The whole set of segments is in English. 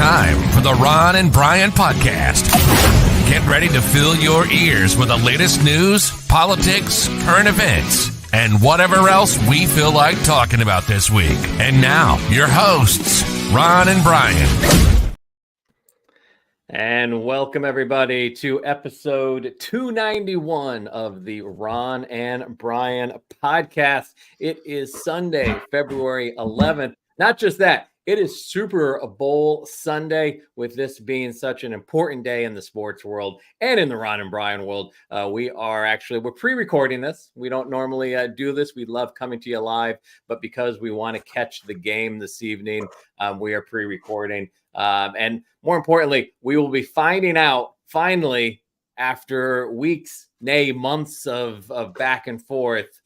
time for the Ron and Brian podcast. Get ready to fill your ears with the latest news, politics, current events, and whatever else we feel like talking about this week. And now, your hosts, Ron and Brian. And welcome, everybody, to episode 291 of the Ron and Brian podcast. It is Sunday, February 11th. Not just that, it is Super Bowl Sunday, with this being such an important day in the sports world and in the Ron and Brian world. We're pre-recording this. We don't normally do this. We love coming to you live, but because we want to catch the game this evening, we are pre-recording. And more importantly, we will be finding out finally, after weeks, nay, months of back and forth,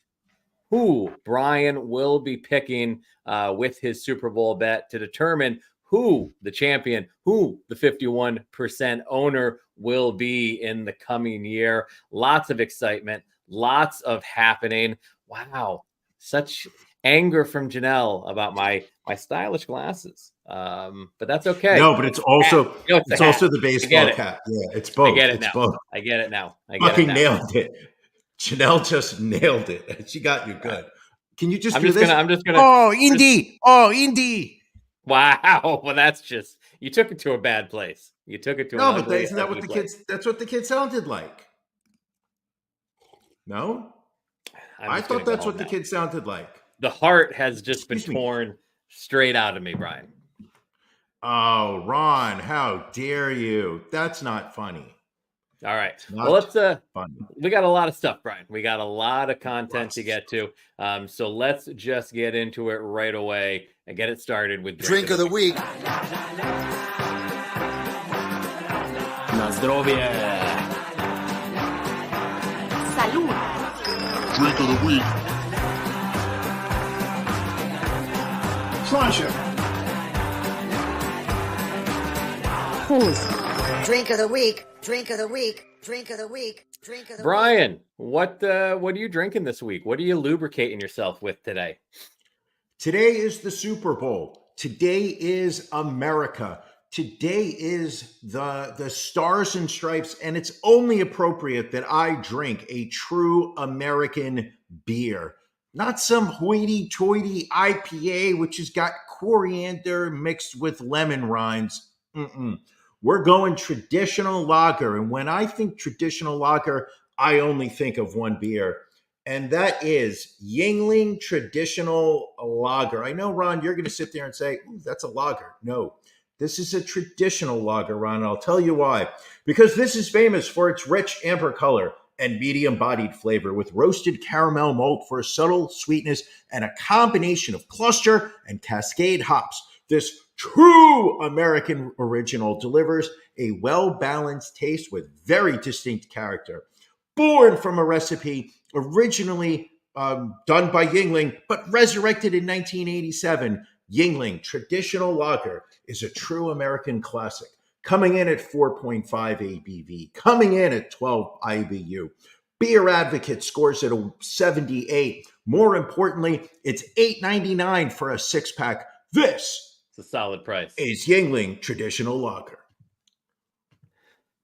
who Brian will be picking with his Super Bowl bet to determine who the champion, who the 51% owner will be in the coming year. Lots of excitement, lots of happening. Wow, such anger from Janelle about my stylish glasses. But that's okay. No, but it's also also the baseball cap. Yeah, it's both. I get it it's now. Both. I get it now. Nailed it. Janelle just nailed it. She got you good. Can you just I'm do just this? gonna. Oh, Indy. Wow. Well, that's just, you took it to a bad place. You took it to no, an but ugly, isn't that what the place. kids? That's what the kids sounded like. No, I thought that's what the kids sounded like. The heart has just been torn straight out of me, Brian. Oh, Ron, how dare you? That's not funny. All right. Well, let's we got a lot of stuff, Brian. We got a lot of content to get to. So let's just get into it right away and get it started with Drink of the Week. Na zdrowie. Salud. Drink of the Week. Pleasure. Drink of the Week. Drink of the Week. Drink of the Week. Drink of the Brian, week. What are you drinking this week? What are you lubricating yourself with today? Today is the Super Bowl. Today is America. Today is the Stars and Stripes, and it's only appropriate that I drink a true American beer. Not some hoity-toity IPA, which has got coriander mixed with lemon rinds. We're going traditional lager. And when I think traditional lager, I only think of one beer, and that is Yuengling Traditional Lager. I know, Ron, you're going to sit there and say, that's a lager. No, this is a traditional lager, Ron. And I'll tell you why. Because this is famous for its rich amber color and medium-bodied flavor, with roasted caramel malt for a subtle sweetness and a combination of cluster and cascade hops. This true American original delivers a well-balanced taste with very distinct character. Born from a recipe originally done by Yuengling, but resurrected in 1987, Yuengling Traditional Lager is a true American classic, coming in at 4.5 ABV, coming in at 12 IBU. Beer Advocate scores it a 78. More importantly, it's $8.99 for a six-pack. This It's a solid price. Is Yuengling Traditional Lager.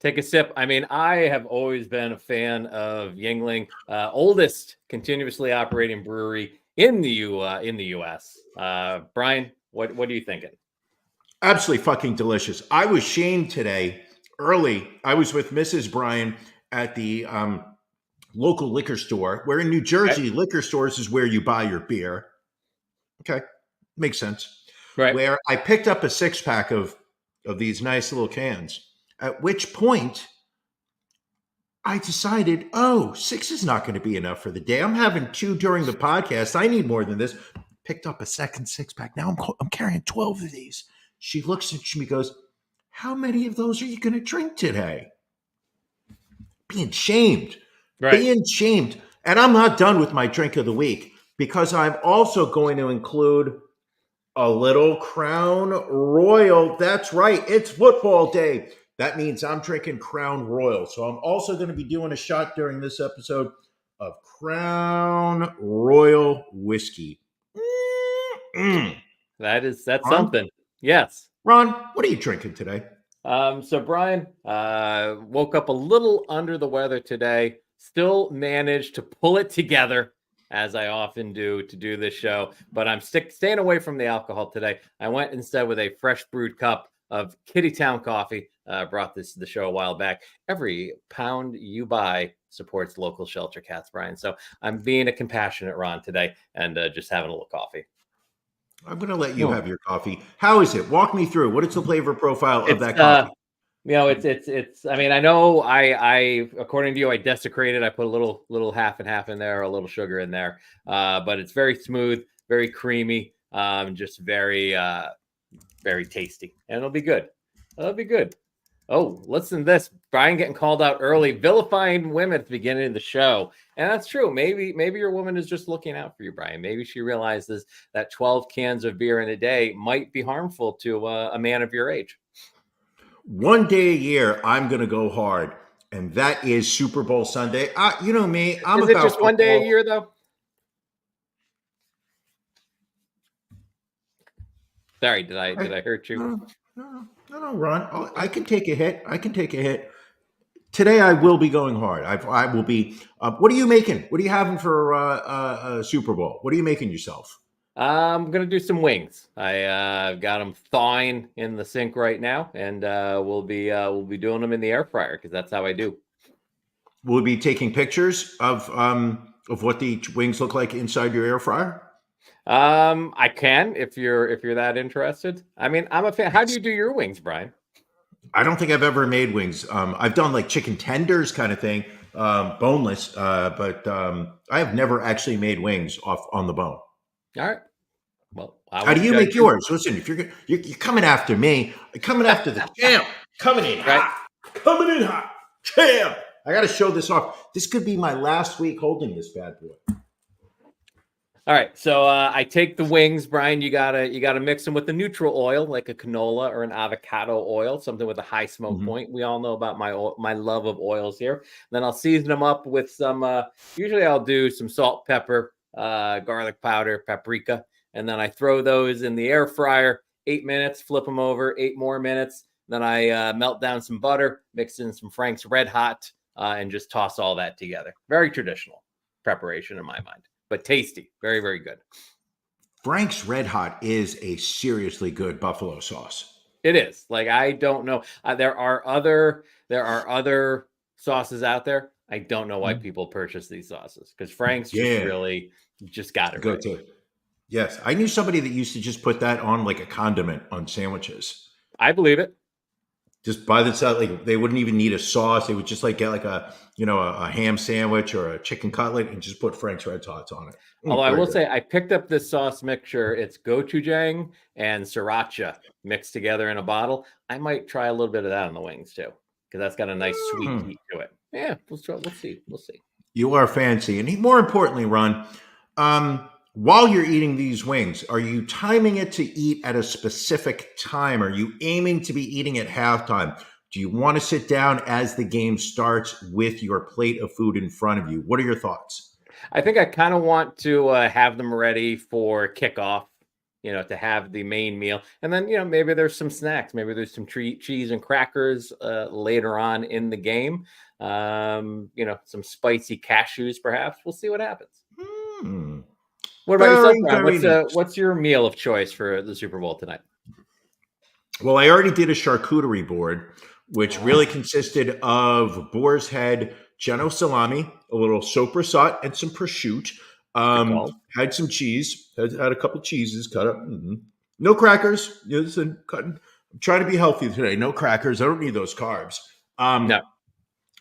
Take a sip. I mean, I have always been a fan of Yuengling, oldest continuously operating brewery in the U.S. Brian, what are you thinking? Absolutely fucking delicious. I was shamed today early. I was with Mrs. Brian at the local liquor store, where in New Jersey, liquor stores is where you buy your beer. Okay, makes sense. Right. Where I picked up a six-pack of these nice little cans, at which point I decided, 6 is not going to be enough for the day. I'm having 2 during the podcast. I need more than this. Picked up a second six-pack. Now I'm carrying 12 of these. She looks at me, goes, how many of those are you going to drink today? Being shamed. Right. Being shamed. And I'm not done with my drink of the week, because I'm also going to include a little Crown Royal. That's right. It's football day. That means I'm drinking Crown Royal. So I'm also going to be doing a shot during this episode of Crown Royal whiskey. That's something. Yes. Ron, what are you drinking today? So Brian, woke up a little under the weather today. Still managed to pull it together, as I often do, to do this show. But I'm staying away from the alcohol today. I went instead with a fresh brewed cup of Kittytown coffee. Brought this to the show a while back. Every pound you buy supports local shelter cats, Brian. So I'm being a compassionate Ron today and just having a little coffee. I'm going to let you have your coffee. How is it? Walk me through. What is the flavor profile of that coffee? It's. I mean, I know. I according to you, I desecrated. I put a little half and half in there, a little sugar in there. But it's very smooth, very creamy. Just very, very tasty, and it'll be good. It'll be good. Oh, listen to this. Brian getting called out early, vilifying women at the beginning of the show. And that's true. Maybe your woman is just looking out for you, Brian. Maybe she realizes that 12 cans of beer in a day might be harmful to a man of your age. One day a year, I'm going to go hard, and that is Super Bowl Sunday. You know me. Is it just one day a year, though? Sorry, did I hurt you? No, Ron. I can take a hit. Today I will be going hard. I will be. What are you making? What are you having for Super Bowl? What are you making yourself? I'm gonna do some wings. I got them thawing in the sink right now, and we'll be doing them in the air fryer because that's how I do. We'll be taking pictures of what the wings look like inside your air fryer. I can if you're that interested. I mean, I'm a fan. How do you do your wings, Brian? I don't think I've ever made wings. I've done like chicken tenders kind of thing, boneless, but I have never actually made wings on the bone. All right. Well, how do you make yours? Listen, if you're coming after me, coming after the champ, coming in hot, champ. I got to show this off. This could be my last week holding this bad boy. All right, so I take the wings, Brian. You gotta mix them with the neutral oil, like a canola or an avocado oil, something with a high smoke point. We all know about my love of oils here. Then I'll season them up with some. Usually, I'll do some salt, pepper, garlic powder, paprika, and then I throw those in the air fryer. 8 minutes, flip them over. 8 more minutes. Then I melt down some butter, mix in some Frank's Red Hot, and just toss all that together. Very traditional preparation in my mind. But tasty, very, very good. Frank's Red Hot is a seriously good buffalo sauce. It is. Like, I don't know. There are other sauces out there. I don't know why people purchase these sauces because Frank's just got it. Go right. to. Yes, I knew somebody that used to just put that on like a condiment on sandwiches. I believe it. Just by themselves, like they wouldn't even need a sauce. They would just like get like a ham sandwich or a chicken cutlet and just put Frank's Red Hots on it. Although I will say I picked up this sauce mixture. It's gochujang and sriracha mixed together in a bottle. I might try a little bit of that on the wings too, because that's got a nice sweet heat to it. Yeah, we'll see. You are fancy, and more importantly, Ron, while you're eating these wings, are you timing it to eat at a specific time? Are you aiming to be eating at halftime? Do you want to sit down as the game starts with your plate of food in front of you? What are your thoughts? I think I kind of want to have them ready for kickoff, to have the main meal. And then, maybe there's some snacks. Maybe there's some cheese and crackers later on in the game. Some spicy cashews, perhaps. We'll see what happens. What about yourself, Brian? Nice. What's your meal of choice for the Super Bowl tonight? Well, I already did a charcuterie board, which really consisted of boar's head, Genoa salami, a little sopressat, and some prosciutto. Had some cheese. Had a couple cheeses cut up. No crackers. I'm trying to be healthy today. No crackers. I don't need those carbs. No.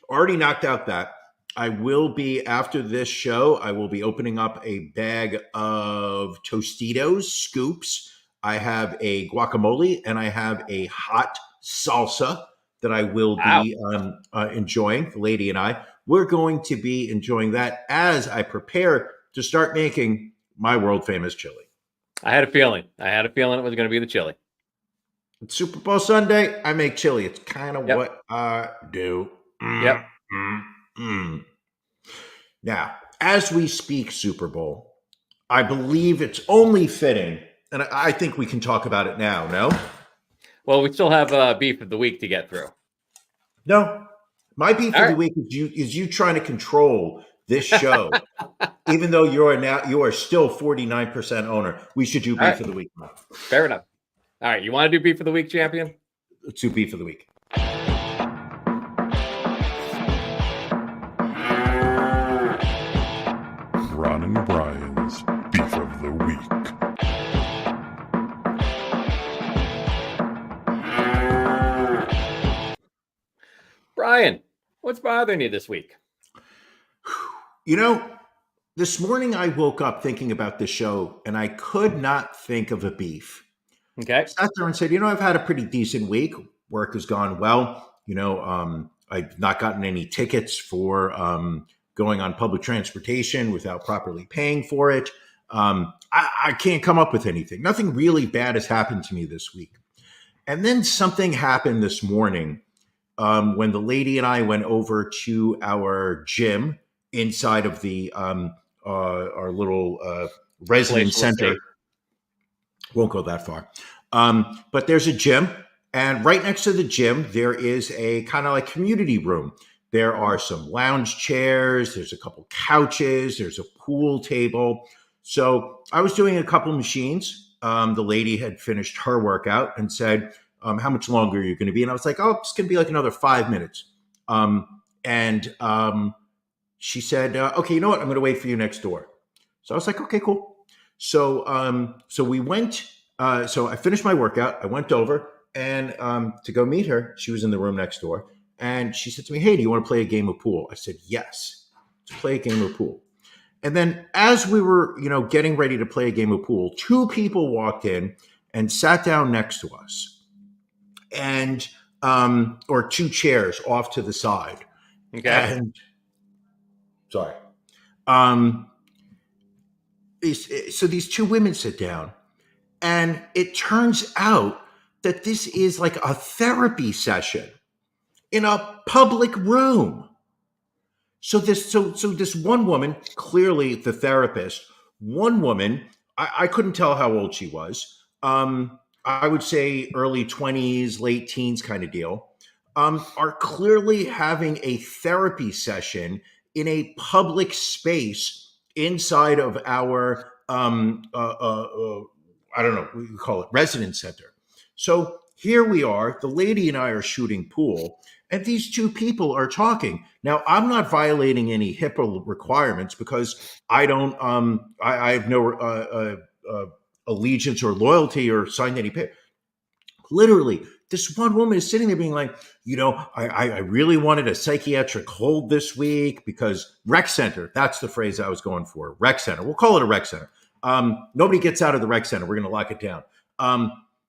Already knocked out that. I will be, after this show, I will be opening up a bag of Tostitos scoops. I have a guacamole and I have a hot salsa that I will be enjoying. The lady and I, we're going to be enjoying that as I prepare to start making my world famous chili. I had a feeling it was going to be the chili. It's Super Bowl Sunday. I make chili. It's kind of what I do. Yep. Now, as we speak Super Bowl, I believe it's only fitting, and I think we can talk about it now, no? Well, we still have beef of the week to get through. No, my beef All of the right. week is you trying to control this show, even though you are still 49% owner. We should do All beef right. of the week. Fair enough. All right. You want to do beef of the week, champion? Let's do beef of the week. Ron and Brian's Beef of the Week. Brian, what's bothering you this week? You know, this morning I woke up thinking about the show and I could not think of a beef. Okay. Sat there and said, I've had a pretty decent week. Work has gone well. I've not gotten any tickets for going on public transportation without properly paying for it. I can't come up with anything. Nothing really bad has happened to me this week. And then something happened this morning when the lady and I went over to our gym inside of the our little residence center. Won't go that far. But there's a gym, and right next to the gym, there is a kind of like community room. There are some lounge chairs, there's a couple couches, there's a pool table. So I was doing a couple machines. The lady had finished her workout and said, how much longer are you going to be? And I was like, it's going to be like another 5 minutes. She said, okay, you know what? I'm going to wait for you next door. So I was like, okay, cool. So we went. So I finished my workout. I went over and to go meet her. She was in the room next door. And she said to me, hey, do you want to play a game of pool? I said, yes, let's play a game of pool. And then as we were, getting ready to play a game of pool, two people walked in and sat down next to us, and or two chairs off to the side. Okay. And sorry. So these two women sit down, and it turns out that this is like a therapy session in a public room. So this one woman, clearly the therapist, one woman, I couldn't tell how old she was. I would say early 20s, late teens kind of deal, are clearly having a therapy session in a public space inside of our, I don't know, what you call it, residence center. So here we are, the lady and I are shooting pool, and these two people are talking. Now, I'm not violating any HIPAA requirements because I don't, I have no allegiance or loyalty or signed any paper. Literally, this one woman is sitting there being like, I really wanted a psychiatric hold this week because rec center, that's the phrase I was going for, rec center. We'll call it a rec center. Nobody gets out of the rec center. We're going to lock it down.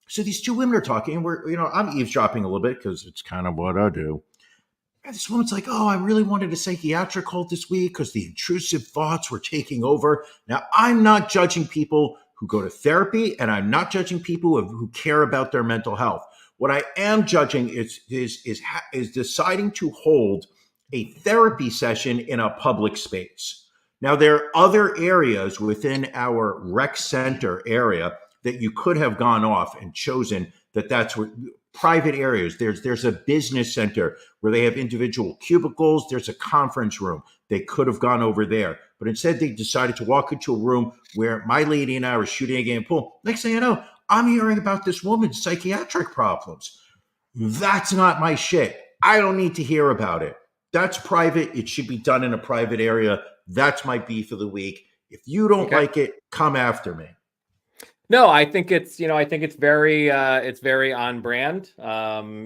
So these two women are talking, and I'm eavesdropping a little bit because it's kind of what I do. And this woman's like, I really wanted a psychiatric hold this week because the intrusive thoughts were taking over. Now, I'm not judging people who go to therapy, and I'm not judging people who care about their mental health. What I am judging is deciding to hold a therapy session in a public space. Now, there are other areas within our rec center area that you could have gone off and chosen that's where private areas. There's a business center where they have individual cubicles. There's a conference room. They could have gone over there. But instead, they decided to walk into a room where my lady and I were shooting a game of pool. Next thing I know, I'm hearing about this woman's psychiatric problems. That's not my shit. I don't need to hear about it. That's private. It should be done in a private area. That's my beef of the week. If you don't like it, come after me. No, I think it's very on brand.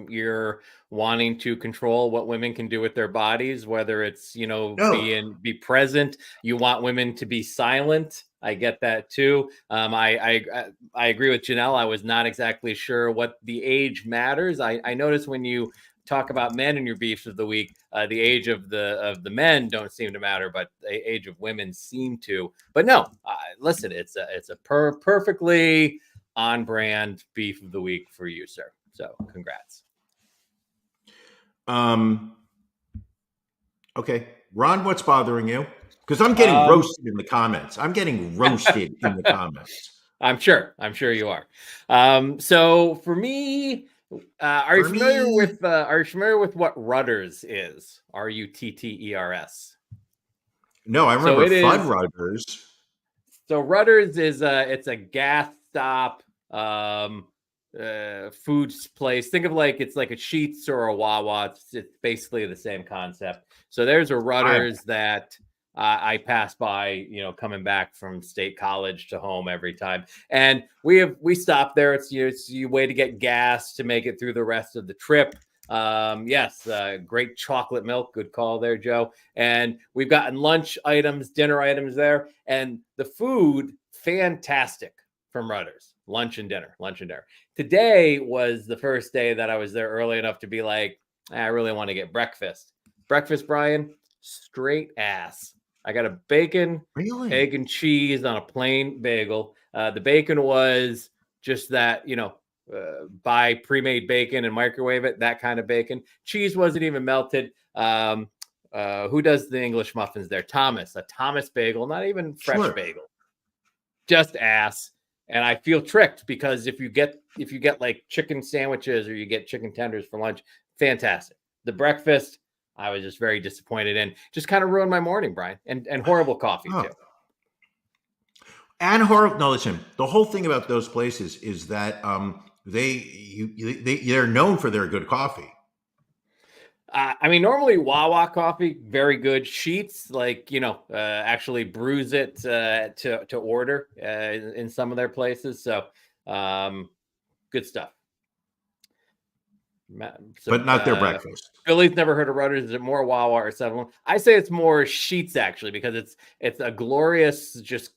You're wanting to control what women can do with their bodies, whether it's, be present. You want women to be silent. I get that too. I agree with Janelle. I was not exactly sure what the age matters. I noticed when you talk about men in your beefs of the week, the age of the men don't seem to matter, but the age of women seem to. But no, listen, it's a perfectly on brand beef of the week for you, sir. So congrats. Okay, Ron, what's bothering you? Because I'm getting roasted in the comments. I'm sure you are. So for me, Are you For familiar me, with what Rudders is? Rutters. no, I So remember it is. Fuddruckers. So Rudders is it's a gas stop, food place. Think of like it's like a Sheetz or a Wawa. It's basically the same concept. So there's a Rudders that I pass by, coming back from state college to home every time, and we stop there. It's a way to get gas to make it through the rest of the trip. Yes, great chocolate milk. Good call there, Joe. And we've gotten lunch items, dinner items there, and the food fantastic from Rudders. Lunch and dinner. Today was the first day that I was there early enough to be like, I really want to get breakfast. Breakfast, Brian, straight ass. I got a bacon, Really? egg, and cheese on a plain bagel. The bacon was just that, buy pre-made bacon and microwave it, that kind of bacon. Cheese wasn't even melted. Who does the English muffins there? A Thomas bagel, not even fresh bagel. Just ass. And I feel tricked because if you get like chicken sandwiches or you get chicken tenders for lunch, fantastic. The breakfast, I was just very disappointed in. Just kind of ruined my morning, Brian. And horrible coffee too. And horrible. No, listen. The whole thing about those places is that they're known for their good coffee. Normally Wawa coffee, very good. Sheetz, actually brews it to order in some of their places. So, good stuff. But not their breakfast. Billy's never heard of Rudders. Is it more Wawa or 7-Eleven? I say it's more Sheetz actually, because it's a glorious, just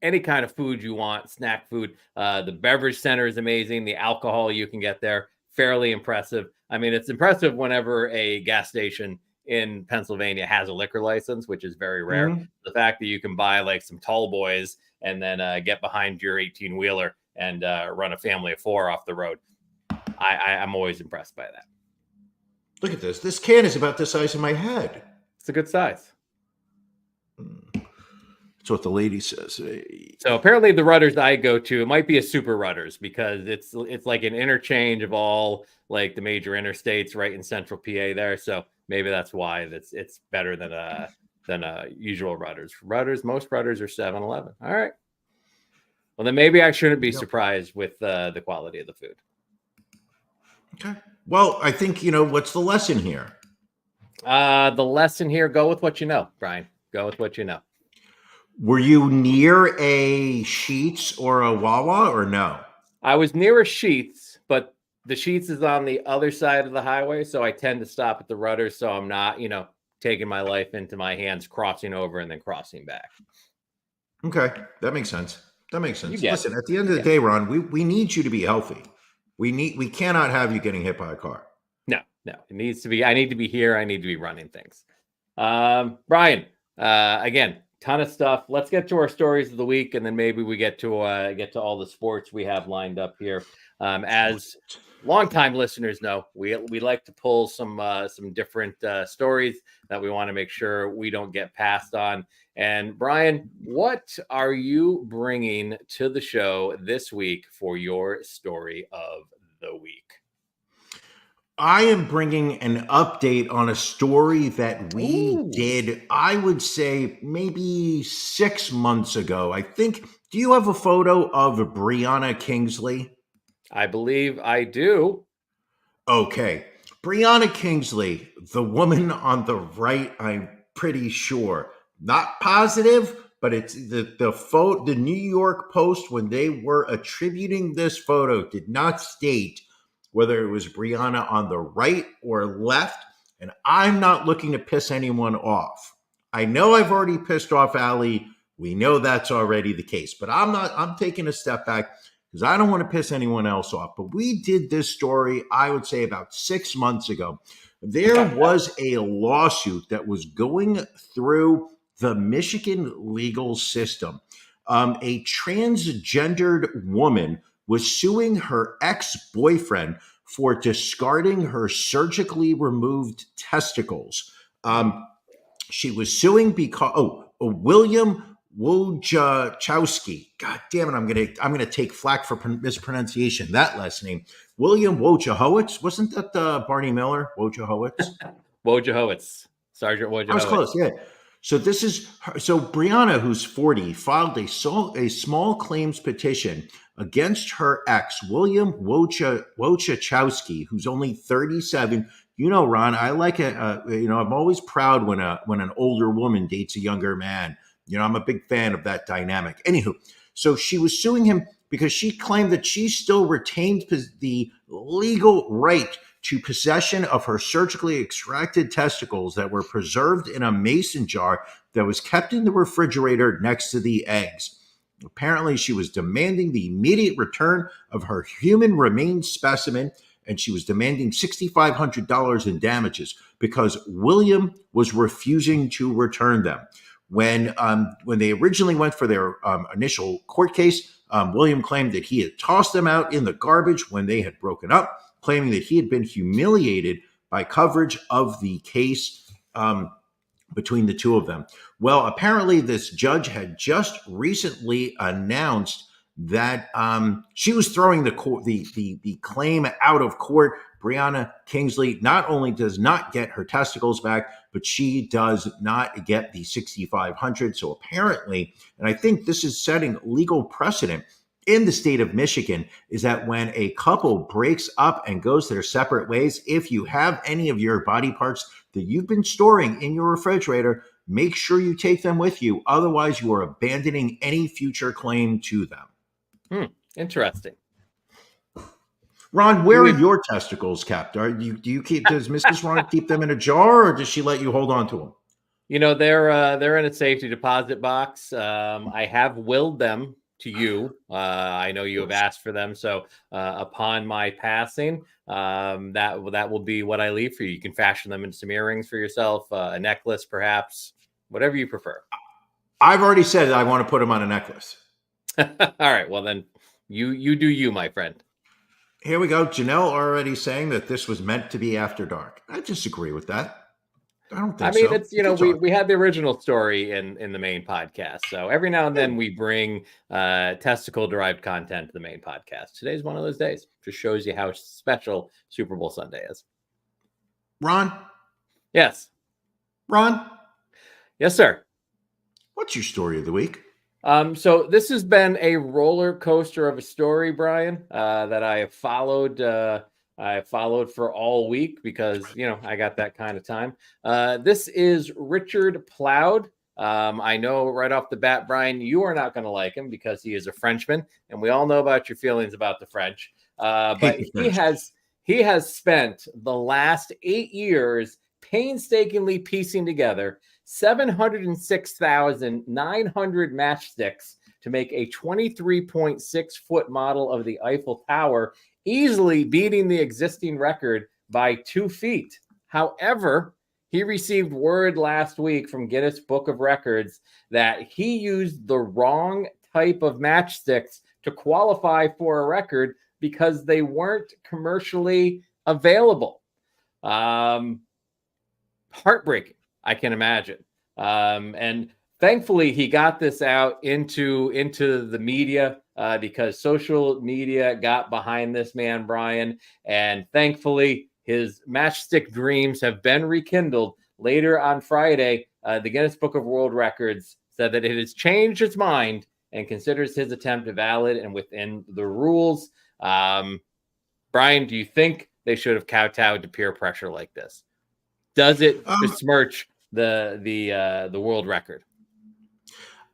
any kind of food you want, snack food. The beverage center is amazing. The alcohol you can get there, fairly impressive. It's impressive whenever a gas station in Pennsylvania has a liquor license, which is very rare. Mm-hmm. The fact that you can buy like some tall boys and then get behind your 18-wheeler and run a family of 4 off the road. I'm always impressed by that. Look at this. This can is about the size of my head. It's a good size. That's what the lady says. So apparently the Rudders I go to, it might be a super Rudders because it's like an interchange of all like the major interstates right in central PA there. So maybe that's why it's better than a usual Rudders. Most Rudders are 7-Eleven. All right. Well, then maybe I shouldn't be surprised with the quality of the food. Okay. Well, I think, what's the lesson here? The lesson here, go with what you know, Brian. Go with what you know. Were you near a Sheetz or a Wawa or no? I was near a Sheetz, but the Sheetz is on the other side of the highway, so I tend to stop at the Rudders, so I'm not, taking my life into my hands, crossing over and then crossing back. Okay, that makes sense. Listen, at the end of the day, Ron, we need you to be healthy. We cannot have you getting hit by a car. No, it needs to be. I need to be here. I need to be running things. Brian, again, ton of stuff. Let's get to our stories of the week, and then maybe we get to all the sports we have lined up here. As longtime listeners know, we like to pull some different stories that we want to make sure we don't get passed on. And Brian, what are you bringing to the show this week for your story of the week? I am bringing an update on a story that we did, I would say, maybe 6 months ago. I think, do you have a photo of Brianna Kingsley? I believe I do. Okay. Brianna Kingsley, the woman on the right, I'm pretty sure. Not positive, but it's the New York Post, when they were attributing this photo, did not state whether it was Brianna on the right or left. And I'm not looking to piss anyone off. I know I've already pissed off Allie. We know that's already the case, but I'm taking a step back because I don't want to piss anyone else off. But we did this story, I would say about 6 months ago. There was a lawsuit that was going through the Michigan legal system. A transgendered woman was suing her ex-boyfriend for discarding her surgically removed testicles. She was suing because William Wojciechowski. God damn it! I'm gonna take flack for mispronunciation. That last name, William Wojciechowski. Wasn't that Barney Miller? Wojciechowski. Wojciechowski. Sergeant I was Wojciechowski. close. Yeah. So this is so Brianna, who's 40, filed a small claims petition against her ex, William Wojciechowski, who's only 37. You know, Ron, I like it. I'm always proud when an older woman dates a younger man. I'm a big fan of that dynamic. Anywho, so she was suing him because she claimed that she still retained the legal right to possession of her surgically extracted testicles that were preserved in a mason jar that was kept in the refrigerator next to the eggs. Apparently, she was demanding the immediate return of her human remains specimen, and she was demanding $6,500 in damages because William was refusing to return them. When they originally went for their initial court case, William claimed that he had tossed them out in the garbage when they had broken up, claiming that he had been humiliated by coverage of the case between the two of them. Well, apparently this judge had just recently announced that she was throwing the claim out of court. Brianna Kingsley not only does not get her testicles back, but she does not get the $6,500. So apparently, and I think this is setting legal precedent in the state of Michigan, is that when a couple breaks up and goes their separate ways, if you have any of your body parts that you've been storing in your refrigerator, make sure you take them with you. Otherwise, you are abandoning any future claim to them. Interesting. Ron, where are your testicles kept? Does Mrs. Ron keep them in a jar, or does she let you hold on to them? They're in a safety deposit box. I have willed them to you. I know you have asked for them. So upon my passing, that will be what I leave for you. You can fashion them into some earrings for yourself, a necklace, perhaps, whatever you prefer. I've already said I want to put them on a necklace. All right. Well, then you do you, my friend. Here we go. Janelle already saying that this was meant to be after dark. I disagree with that. I don't think so. It's, we had the original story in the main podcast. So every now and then we bring testicle derived content to the main podcast. Today's one of those days. Just shows you how special Super Bowl Sunday is. Ron? Yes. Ron? Yes, sir. What's your story of the week? So this has been a roller coaster of a story, Brian, that I have followed. I followed for all week because, I got that kind of time. This is Richard Ploud. I know right off the bat, Brian, you are not going to like him because he is a Frenchman, and we all know about your feelings about the French. But he has spent the last 8 years painstakingly piecing together 706,900 matchsticks to make a 23.6 foot model of the Eiffel Tower, easily beating the existing record by 2 feet. However, he received word last week from Guinness Book of Records that he used the wrong type of matchsticks to qualify for a record because they weren't commercially available. Heartbreaking, I can imagine. And thankfully, he got this out into the media because social media got behind this man, Brian. And thankfully, his matchstick dreams have been rekindled. Later on Friday, the Guinness Book of World Records said that it has changed its mind and considers his attempt valid and within the rules. Brian, do you think they should have kowtowed to peer pressure like this? Does it besmirch the world record?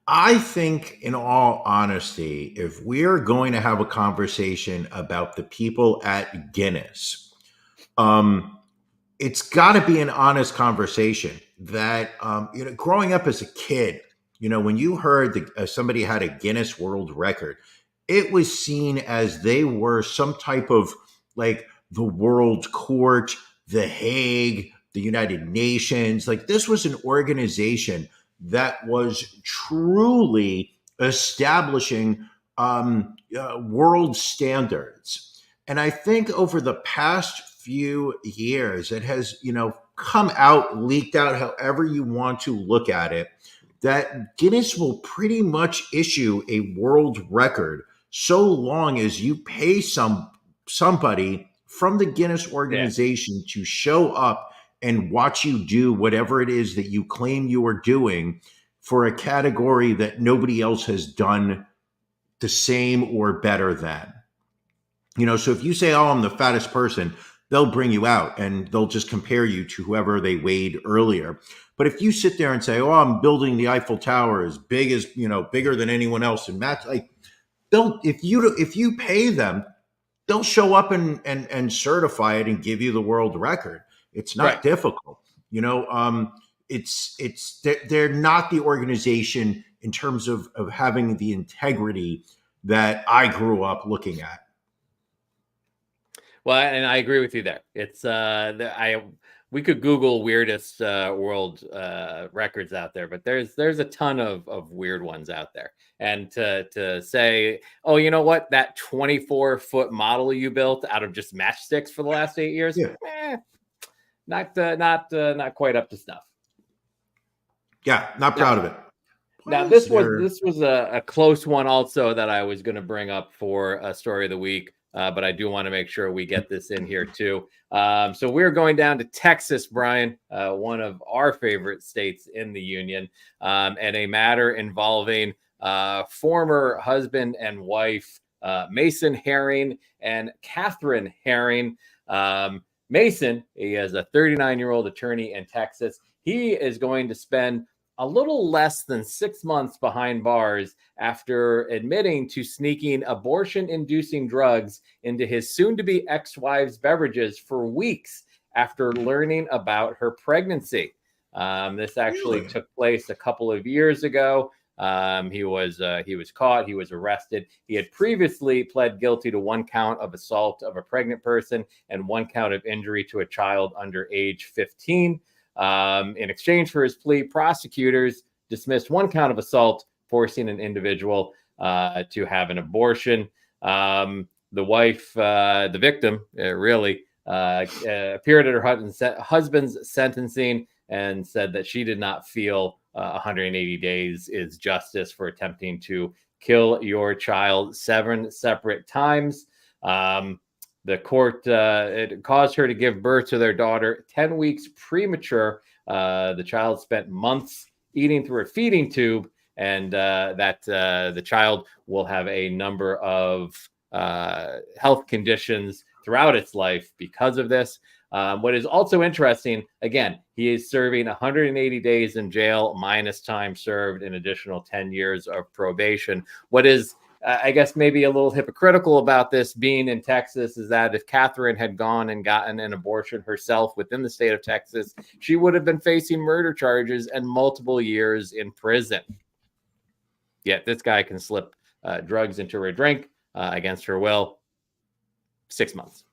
I think, in all honesty, if we're going to have a conversation about the people at Guinness, it's got to be an honest conversation that, growing up as a kid, when you heard that somebody had a Guinness World Record, it was seen as they were some type of like the World Court, the Hague, the United Nations. Like, this was an organization that was truly establishing world standards. And I think over the past few years, it has, come out, leaked out, however you want to look at it, that Guinness will pretty much issue a world record so long as you pay somebody from the Guinness organization to show up and watch you do whatever it is that you claim you are doing for a category that nobody else has done the same or better than. So if you say, oh, I'm the fattest person, they'll bring you out and they'll just compare you to whoever they weighed earlier. But if you sit there and say, oh, I'm building the Eiffel Tower as big as, bigger than anyone else in match, like if you pay them, they'll show up and certify it and give you the world record. It's not difficult. They're not the organization in terms of having the integrity that I grew up looking at. Well, and I agree with you there. It's we could Google weirdest world records out there, but there's a ton of weird ones out there. And to say, oh, you know what, that 24-foot model you built out of just matchsticks for the last 8 years, not quite up to snuff. Yeah, not proud of it. Now this was a close one also that I was going to bring up for a story of the week. But I do want to make sure we get this in here too. So we're going down to Texas, Brian, one of our favorite states in the union, and a matter involving former husband and wife, Mason Herring and Catherine Herring. Mason, he is a 39-year-old attorney in Texas. He is going to spend a little less than 6 months behind bars after admitting to sneaking abortion-inducing drugs into his soon-to-be ex-wife's beverages for weeks after learning about her pregnancy. This actually took place a couple of years ago. He was caught. He was arrested. He had previously pled guilty to 1 count of assault of a pregnant person and 1 count of injury to a child under age 15. In exchange for his plea, prosecutors dismissed 1 count of assault, forcing an individual to have an abortion. The wife, the victim, appeared at her husband's sentencing and said that she did not feel 180 days is justice for attempting to kill your child 7 separate times. The court, it caused her to give birth to their daughter 10 weeks premature. The child spent months eating through a feeding tube, and the child will have a number of health conditions throughout its life because of this. What is also interesting, again, he is serving 180 days in jail minus time served, an additional 10 years of probation. What is I guess maybe a little hypocritical about this being in Texas is that if Catherine had gone and gotten an abortion herself within the state of Texas, she would have been facing murder charges and multiple years in prison. Yet this guy can slip drugs into her drink against her will. 6 months.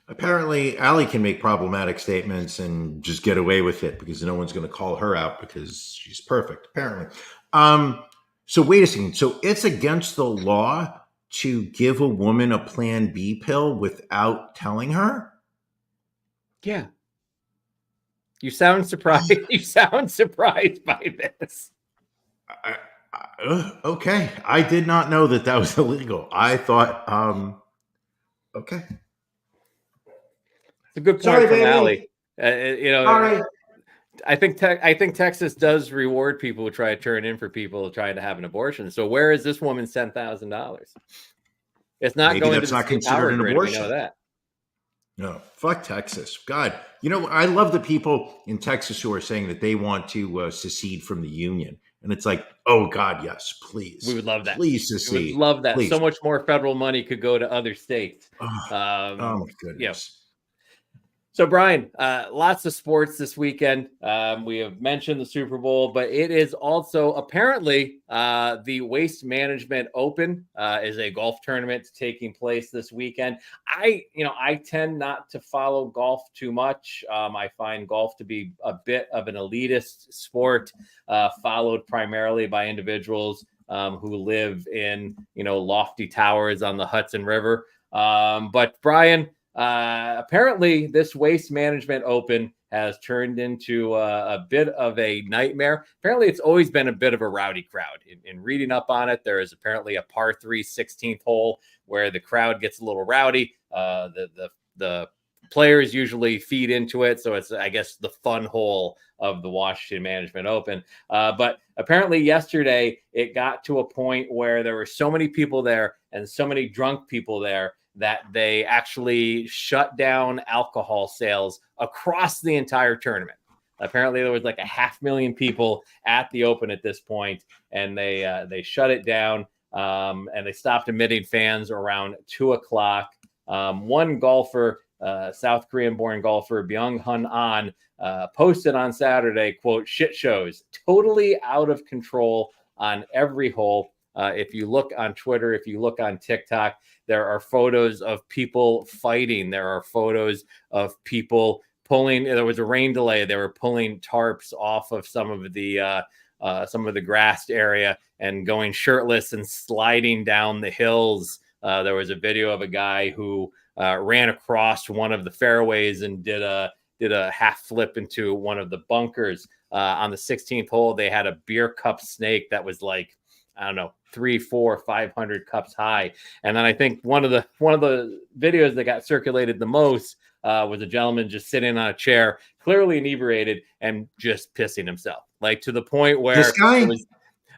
Apparently, Allie can make problematic statements and just get away with it because no one's going to call her out because she's perfect, apparently. So wait a second. So it's against the law to give a woman a Plan B pill without telling her? Yeah. You sound surprised. You sound surprised by this. Okay. I did not know that was illegal. I thought, okay. It's a good point from Allie. Sorry. I think Texas does reward people who try to turn in for people trying to have an abortion. So where is this woman's $10,000? It's not Maybe going that's to not considered an abortion. We know that. No, fuck Texas. God, I love the people in Texas who are saying that they want to secede from the union. And it's like, oh God, yes, please. We would love that. Please secede. We would love that. Please. So much more federal money could go to other states. Oh my goodness. Yeah. So, Brian, lots of sports this weekend. We have mentioned the Super Bowl, but it is also apparently the Waste Management Open is a golf tournament taking place this weekend. I tend not to follow golf too much. I find golf to be a bit of an elitist sport, followed primarily by individuals who live in lofty towers on the Hudson River. But Brian, Apparently, this Waste Management Open has turned into a bit of a nightmare. Apparently, it's always been a bit of a rowdy crowd. In reading up on it, there is apparently a par 3 16th hole where the crowd gets a little rowdy. The players usually feed into it, so it's, I guess, the fun hole of the Washington Management Open. But apparently yesterday, it got to a point where there were so many people there and so many drunk people there that they actually shut down alcohol sales across the entire tournament. Apparently there was like 500,000 people at the Open at this point, and they shut it down, and they stopped admitting fans around 2:00. One golfer, South Korean-born golfer Byung-hun An, posted on Saturday, quote, "Shit shows, totally out of control on every hole." If you look on Twitter, if you look on TikTok, there are photos of people fighting. There are photos of people pulling. There was a rain delay. They were pulling tarps off of some of the grassed area and going shirtless and sliding down the hills. There was a video of a guy who ran across one of the fairways and did a half flip into one of the bunkers. On the 16th hole, they had a beer cup snake that was like, I don't know, 300, 400, 500 cups high. And then I think one of the videos that got circulated the most was a gentleman just sitting on a chair, clearly inebriated and just pissing himself, like to the point where this guy? It was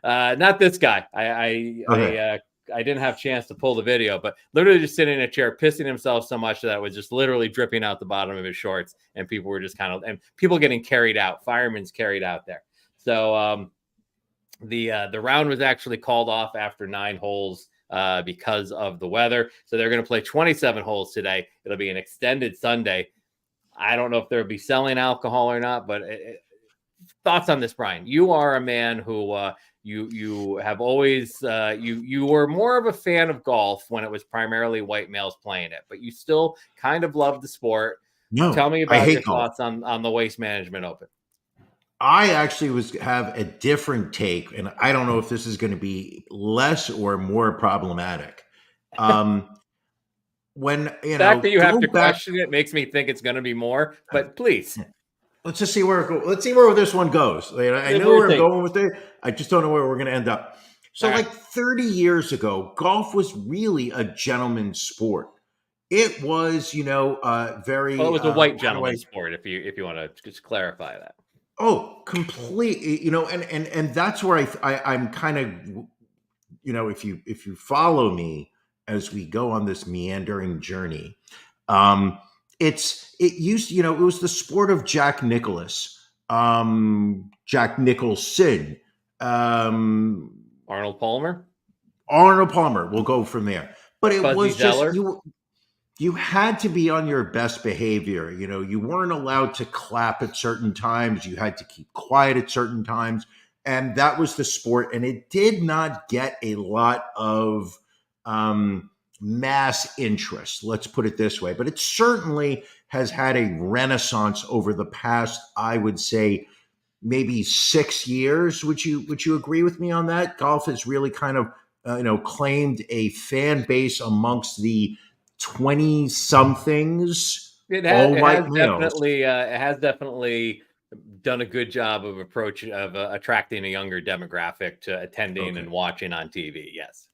not this guy. I didn't have a chance to pull the video, but literally just sitting in a chair, pissing himself so much that it was just literally dripping out the bottom of his shorts, and people were just and people getting carried out, firemen's carried out there. So the round was actually called off after 9 holes because of the weather. So they're going to play 27 holes today. It'll be an extended Sunday. I don't know if they'll be selling alcohol or not, but thoughts on this, Brian? You are a man who you have always you were more of a fan of golf when it was primarily white males playing it, but you still kind of love the sport. No, tell me about your golf. thoughts on the Waste Management Open. I actually have a different take, and I don't know if this is going to be less or more problematic. When the fact that you have to question it makes me think it's going to be more, but please. Let's just see where it goes. Let's see where this one goes. I know where I'm going with it. I just don't know where we're going to end up. So, like 30 years ago, golf was really a gentleman's sport. It was, very. Well, it was a white gentleman's sport. If you want to just clarify that. Oh, completely. And that's where I'm kind of, if you follow me as we go on this meandering journey, it was the sport of Jack Nicklaus, Jack Nicholson, Arnold Palmer. We'll go from there. But it was Zeller. Just you had to be on your best behavior. You weren't allowed to clap at certain times. You had to keep quiet at certain times. And that was the sport. And it did not get a lot of mass interest, let's put it this way. But it certainly has had a renaissance over the past, I would say, maybe 6 years. Would you agree with me on that? Golf has really kind of, claimed a fan base amongst the 20-somethings. It has definitely done a good job of attracting a younger demographic to attending and watching on TV. Yes.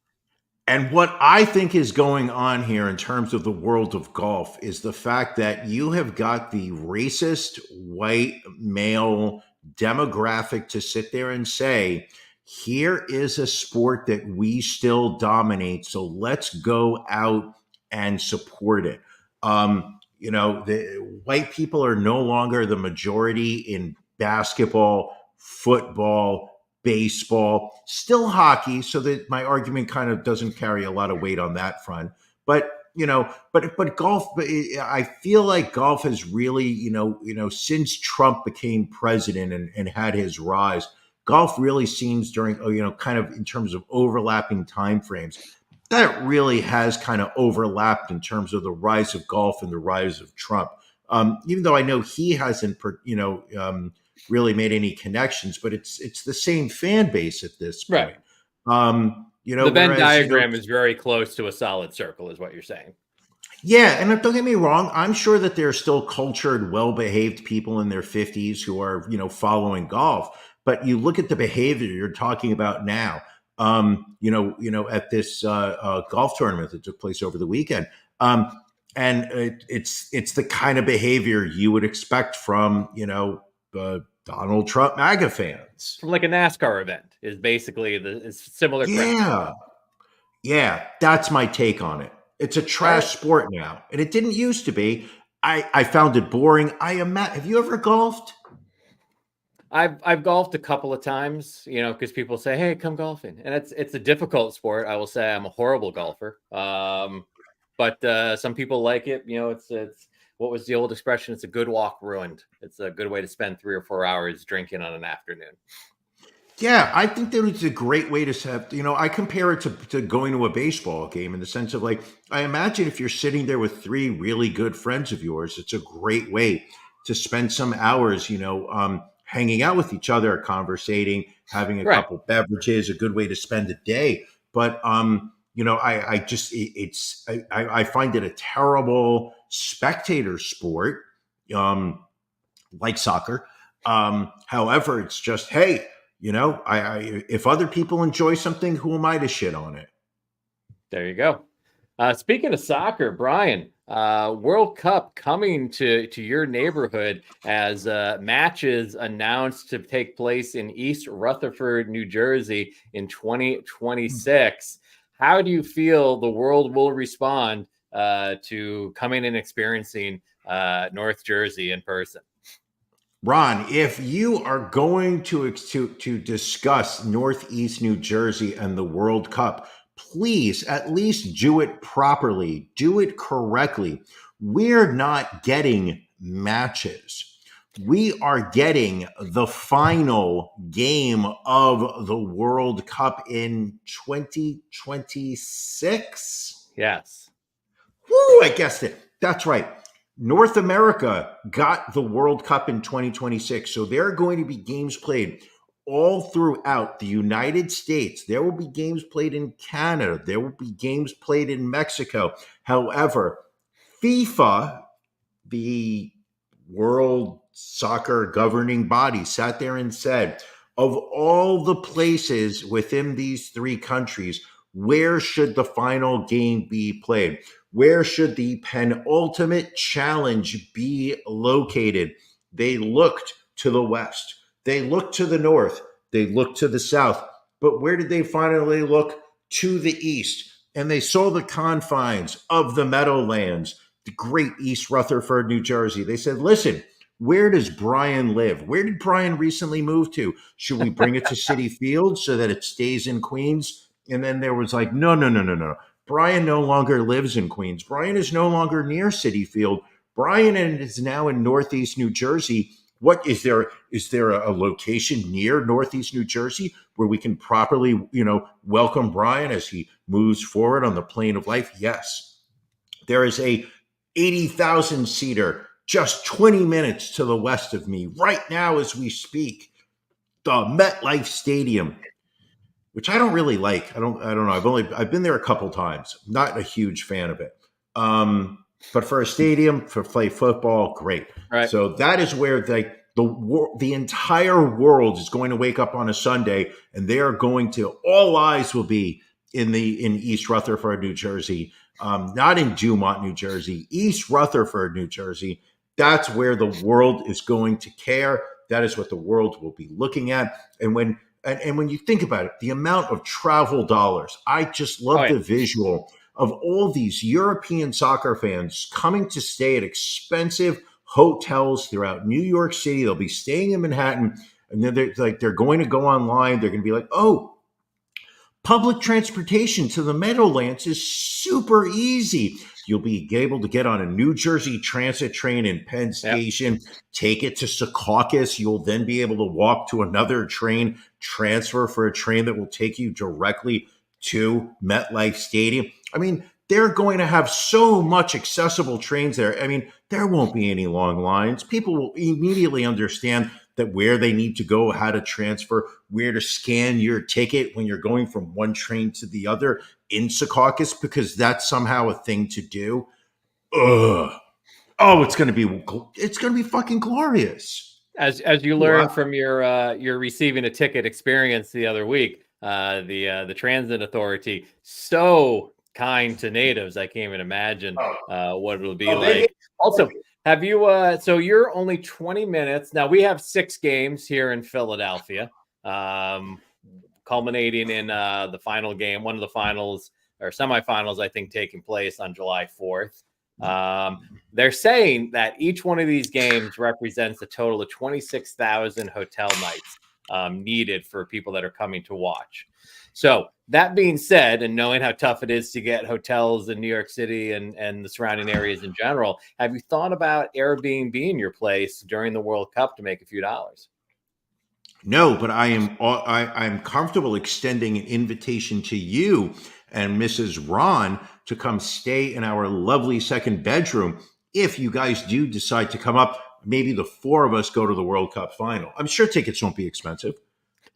And what I think is going on here in terms of the world of golf is the fact that you have got the racist white male demographic to sit there and say, here is a sport that we still dominate, so let's go out and support it. The white people are no longer the majority in basketball, football, baseball, still hockey. So that my argument kind of doesn't carry a lot of weight on that front. But but golf. I feel like golf has really, since Trump became president and had his rise, golf really seems during, kind of in terms of overlapping timeframes, that really has kind of overlapped in terms of the rise of golf and the rise of Trump. Even though I know he hasn't, really made any connections, but it's the same fan base at this point. Right. The Venn diagram is very close to a solid circle, is what you're saying. Yeah, and don't get me wrong, I'm sure that there are still cultured, well-behaved people in their 50s who are, following golf. But you look at the behavior you're talking about now, at this golf tournament that took place over the weekend. And it's the kind of behavior you would expect from, Donald Trump MAGA fans. From like a NASCAR event is basically is similar. Yeah. Yeah, that's my take on it. It's a trash sport now, and it didn't used to be. I found it boring. Have you ever golfed? I've golfed a couple of times, because people say, "Hey, come golfing," and it's a difficult sport. I will say I'm a horrible golfer, but some people like it. It's what was the old expression? It's a good walk ruined. It's a good way to spend 3 or 4 hours drinking on an afternoon. Yeah, I think that it's a great way to have, I compare it to going to a baseball game in the sense of like, I imagine if you're sitting there with 3 really good friends of yours, it's a great way to spend some hours, hanging out with each other, conversating, having a couple beverages, a good way to spend a day. But, I find it a terrible spectator sport, like soccer. However, it's just, hey, if other people enjoy something, who am I to shit on it? There you go. Speaking of soccer, Brian, World Cup coming to your neighborhood as matches announced to take place in East Rutherford, New Jersey in 2026. How do you feel the world will respond to coming and experiencing North Jersey in person? Ron, if you are going to discuss Northeast New Jersey and the World Cup, please at least do it properly, do it correctly. We're not getting matches. We are getting the final game of the World Cup in 2026. Yes. Woo, I guessed it. That's right. North America got the World Cup in 2026. So there are going to be games played all throughout the United States. There will be games played in Canada. There will be games played in Mexico. However, FIFA, the World Soccer governing body, sat there and said, of all the places within these 3 countries, where should the final game be played? Where should the penultimate challenge be located? They looked to the west. They looked to the north. They looked to the south. But where did they finally look? To the east. And they saw the confines of the Meadowlands, the great East Rutherford, New Jersey. They said, listen, where does Brian live? Where did Brian recently move to? Should we bring it to Citi Field so that it stays in Queens? And then there was like, no. Brian no longer lives in Queens. Brian is no longer near Citi Field. Brian is now in Northeast New Jersey. What is there? Is there a location near Northeast New Jersey where we can properly, welcome Brian as he moves forward on the plane of life? Yes. There is a 80,000 seater just 20 minutes to the west of me right now as we speak. The MetLife Stadium, which I don't really like. I don't know. I've been there a couple times. Not a huge fan of it. But for a stadium, for play football, great. Right. So that is where the entire world is going to wake up on a Sunday, and they are going to, all eyes will be in East Rutherford, New Jersey, not in Dumont, New Jersey, East Rutherford, New Jersey. That's where the world is going to care. That is what the world will be looking at. And when you think about it, the amount of travel dollars, I just love the visual of all these European soccer fans coming to stay at expensive hotels throughout New York City. They'll be staying in Manhattan, and then they're going to go online. They're going to be like, oh, public transportation to the Meadowlands is super easy. You'll be able to get on a New Jersey Transit train in Penn Station, take it to Secaucus. You'll then be able to walk to another train, transfer for a train that will take you directly to MetLife Stadium. I mean, they're going to have so much accessible trains there. I mean, there won't be any long lines. People will immediately understand that where they need to go, how to transfer, where to scan your ticket when you're going from one train to the other in Secaucus, because that's somehow a thing to do. Ugh. Oh, it's gonna be fucking glorious. As you learned from your receiving a ticket experience the other week, the transit authority so kind to natives. I can't even imagine what it'll be like. Also, have you? So you're only 20 minutes now. We have 6 games here in Philadelphia, culminating in the final game, one of the finals or semifinals, I think, taking place on July 4th. They're saying that each one of these games represents a total of 26,000 hotel nights needed for people that are coming to watch. So that being said, and knowing how tough it is to get hotels in New York City and the surrounding areas in general, have you thought about Airbnb in your place during the World Cup to make a few dollars? No, but I'm comfortable extending an invitation to you and Mrs. Ron to come stay in our lovely second bedroom if you guys do decide to come up. Maybe the 4 of us go to the World Cup final. I'm sure tickets won't be expensive.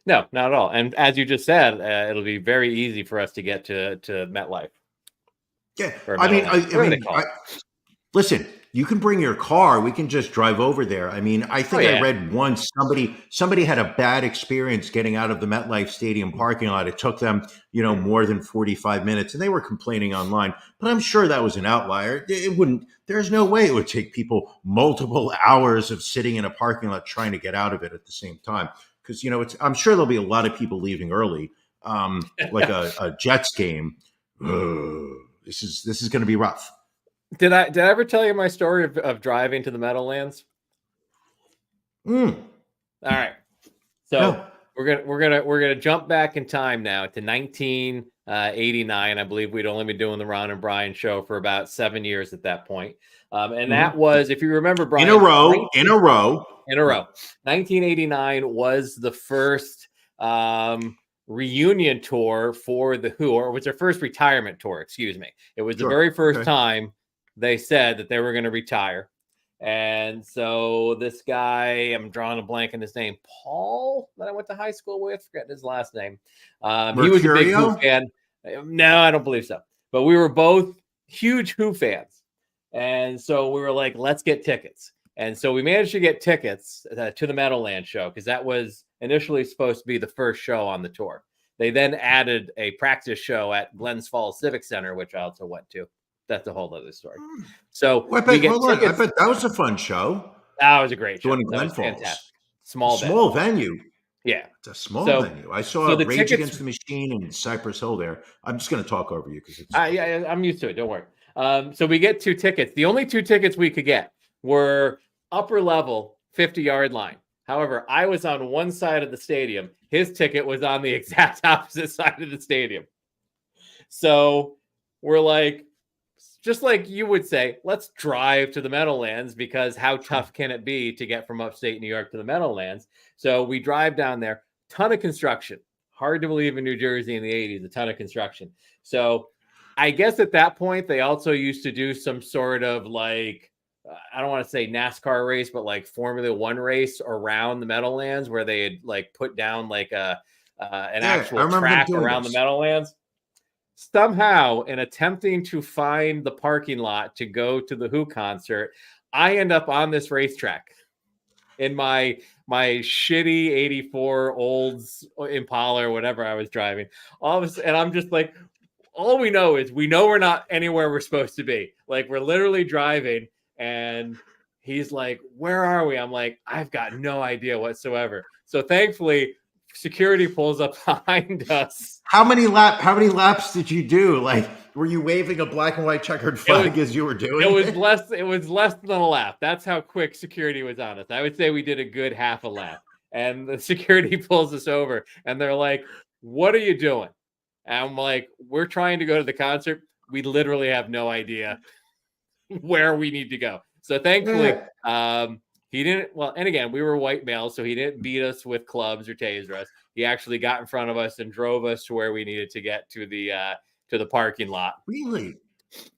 No, not at all. And as you just said, it'll be very easy for us to get to MetLife. Yeah, I listen, you can bring your car. We can just drive over there. I mean, I think I read once somebody had a bad experience getting out of the MetLife Stadium parking lot. It took them, more than 45 minutes, and they were complaining online. But I'm sure that was an outlier. It wouldn't. There's no way it would take people multiple hours of sitting in a parking lot trying to get out of it at the same time. Because I'm sure there'll be a lot of people leaving early, like a Jets game. This is going to be rough. Did I ever tell you my story of driving to the Meadowlands? All right. So we're gonna jump back in time now to 1989. I believe we'd only been doing the Ron and Brian show for about 7 years at that point. And that was, if you remember, Brian, in a row. 1989 was the first reunion tour for the Who, or it was their first retirement tour. Excuse me. It was the very first time they said that they were going to retire. And so this guy, I'm drawing a blank on his name, Paul, that I went to high school with, forgetting his last name. He was a big Who fan. No, I don't believe so. But we were both huge Who fans. And so we were like, let's get tickets. And so we managed to get tickets to the Meadowlands show, because that was initially supposed to be the first show on the tour. They then added a practice show at Glens Falls Civic Center, which I also went to. That's a whole other story. So I bet that was a fun show. That was a great show. That was fantastic. Small venue. Yeah, it's a small venue. I saw Rage Against the Machine in Cypress Hill there. I'm just going to talk over you because it's I'm used to it. Don't worry. So we get 2 tickets. The only 2 tickets we could get were upper level 50-yard line. However, I was on one side of the stadium. His ticket was on the exact opposite side of the stadium. So we're like, just like you would say, let's drive to the Meadowlands, because how tough can it be to get from upstate New York to the Meadowlands? So we drive down there, ton of construction. Hard to believe in New Jersey in the 80s, a ton of construction. So I guess at that point, they also used to do some sort of like, I don't want to say NASCAR race, but like Formula One race around the Meadowlands, where they had like put down like an actual track around the Meadowlands. Somehow, in attempting to find the parking lot to go to the Who concert, I end up on this racetrack in my shitty 84 Olds Impala or whatever I was driving. And I'm just like, all we know is we're not anywhere we're supposed to be. Like, we're literally driving, and he's like, where are we? I'm like, I've got no idea whatsoever. So thankfully, security pulls up behind us. How many laps did you do? Like, were you waving a black and white checkered flag as you were doing it? It was less than a lap. That's how quick security was on us. I would say we did a good half a lap. And the security pulls us over, and they're like, what are you doing? And I'm like, we're trying to go to the concert. We literally have no idea where we need to go. So thankfully, he didn't. Well, and again, we were white males, so he didn't beat us with clubs or taser us. He actually got in front of us and drove us to where we needed to get to the parking lot. Really?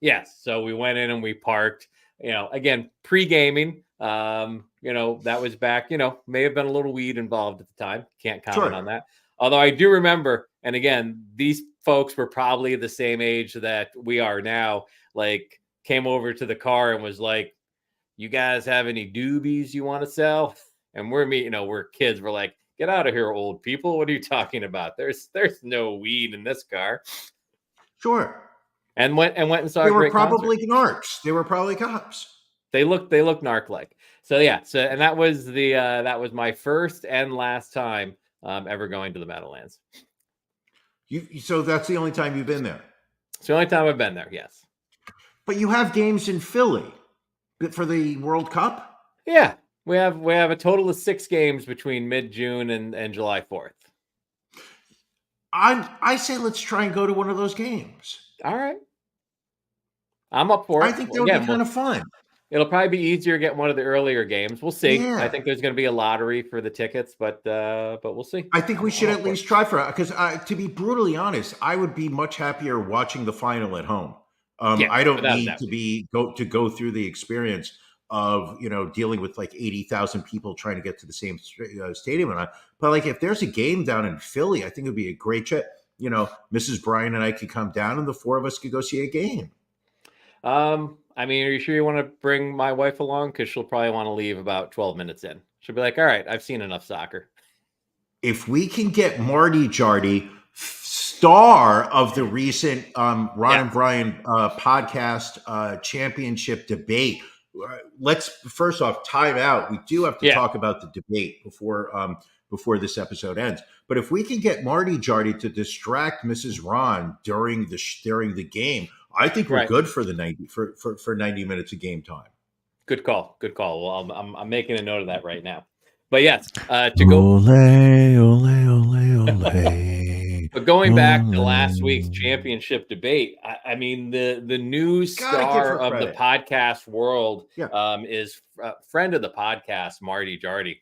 Yes. So we went in and we parked. Again, pre-gaming. That was back. May have been a little weed involved at the time. Can't comment on that. Although I do remember, and again, these folks were probably the same age that we are now. Like, came over to the car and was like, "You guys have any doobies you want to sell?" And we're kids. We're like, "Get out of here, old people. What are you talking about? There's no weed in this car." Sure. And went and saw They a were great concert. probably narcs. They were probably cops. They look narc-like. So yeah. So and that was my first and last time ever going to the Meadowlands. So that's the only time you've been there. It's the only time I've been there. Yes. But you have games in Philly for the World Cup? Yeah. We have a total of 6 games between mid-June and July 4th. I say let's try and go to one of those games. All right. I'm up for it. I think that would be kind of fun. It'll probably be easier to get one of the earlier games. We'll see. Yeah. I think there's going to be a lottery for the tickets, but we'll see. I think we should at least try for it because, to be brutally honest, I would be much happier watching the final at home. I don't need to go through the experience of dealing with like 80,000 people trying to get to the same stadium. But like if there's a game down in Philly, I think it'd be a great trip. Mrs. Bryan and I could come down, and the 4 of us could go see a game. I mean, are you sure you want to bring my wife along? Because she'll probably want to leave about 12 minutes in. She'll be like, "All right, I've seen enough soccer." If we can get Marty Jardy, star of the recent Ron and Brian podcast championship debate, let's first off time out. We do have to talk about the debate before this episode ends. But if we can get Marty Jardy to distract Mrs. Ron during the game, I think we're good for the 90 minutes of game time. Good call. Well, I'm making a note of that right now. But yes, to go. But going back to last week's championship debate, I mean the new star of the podcast world is a friend of the podcast, Marty Jardy.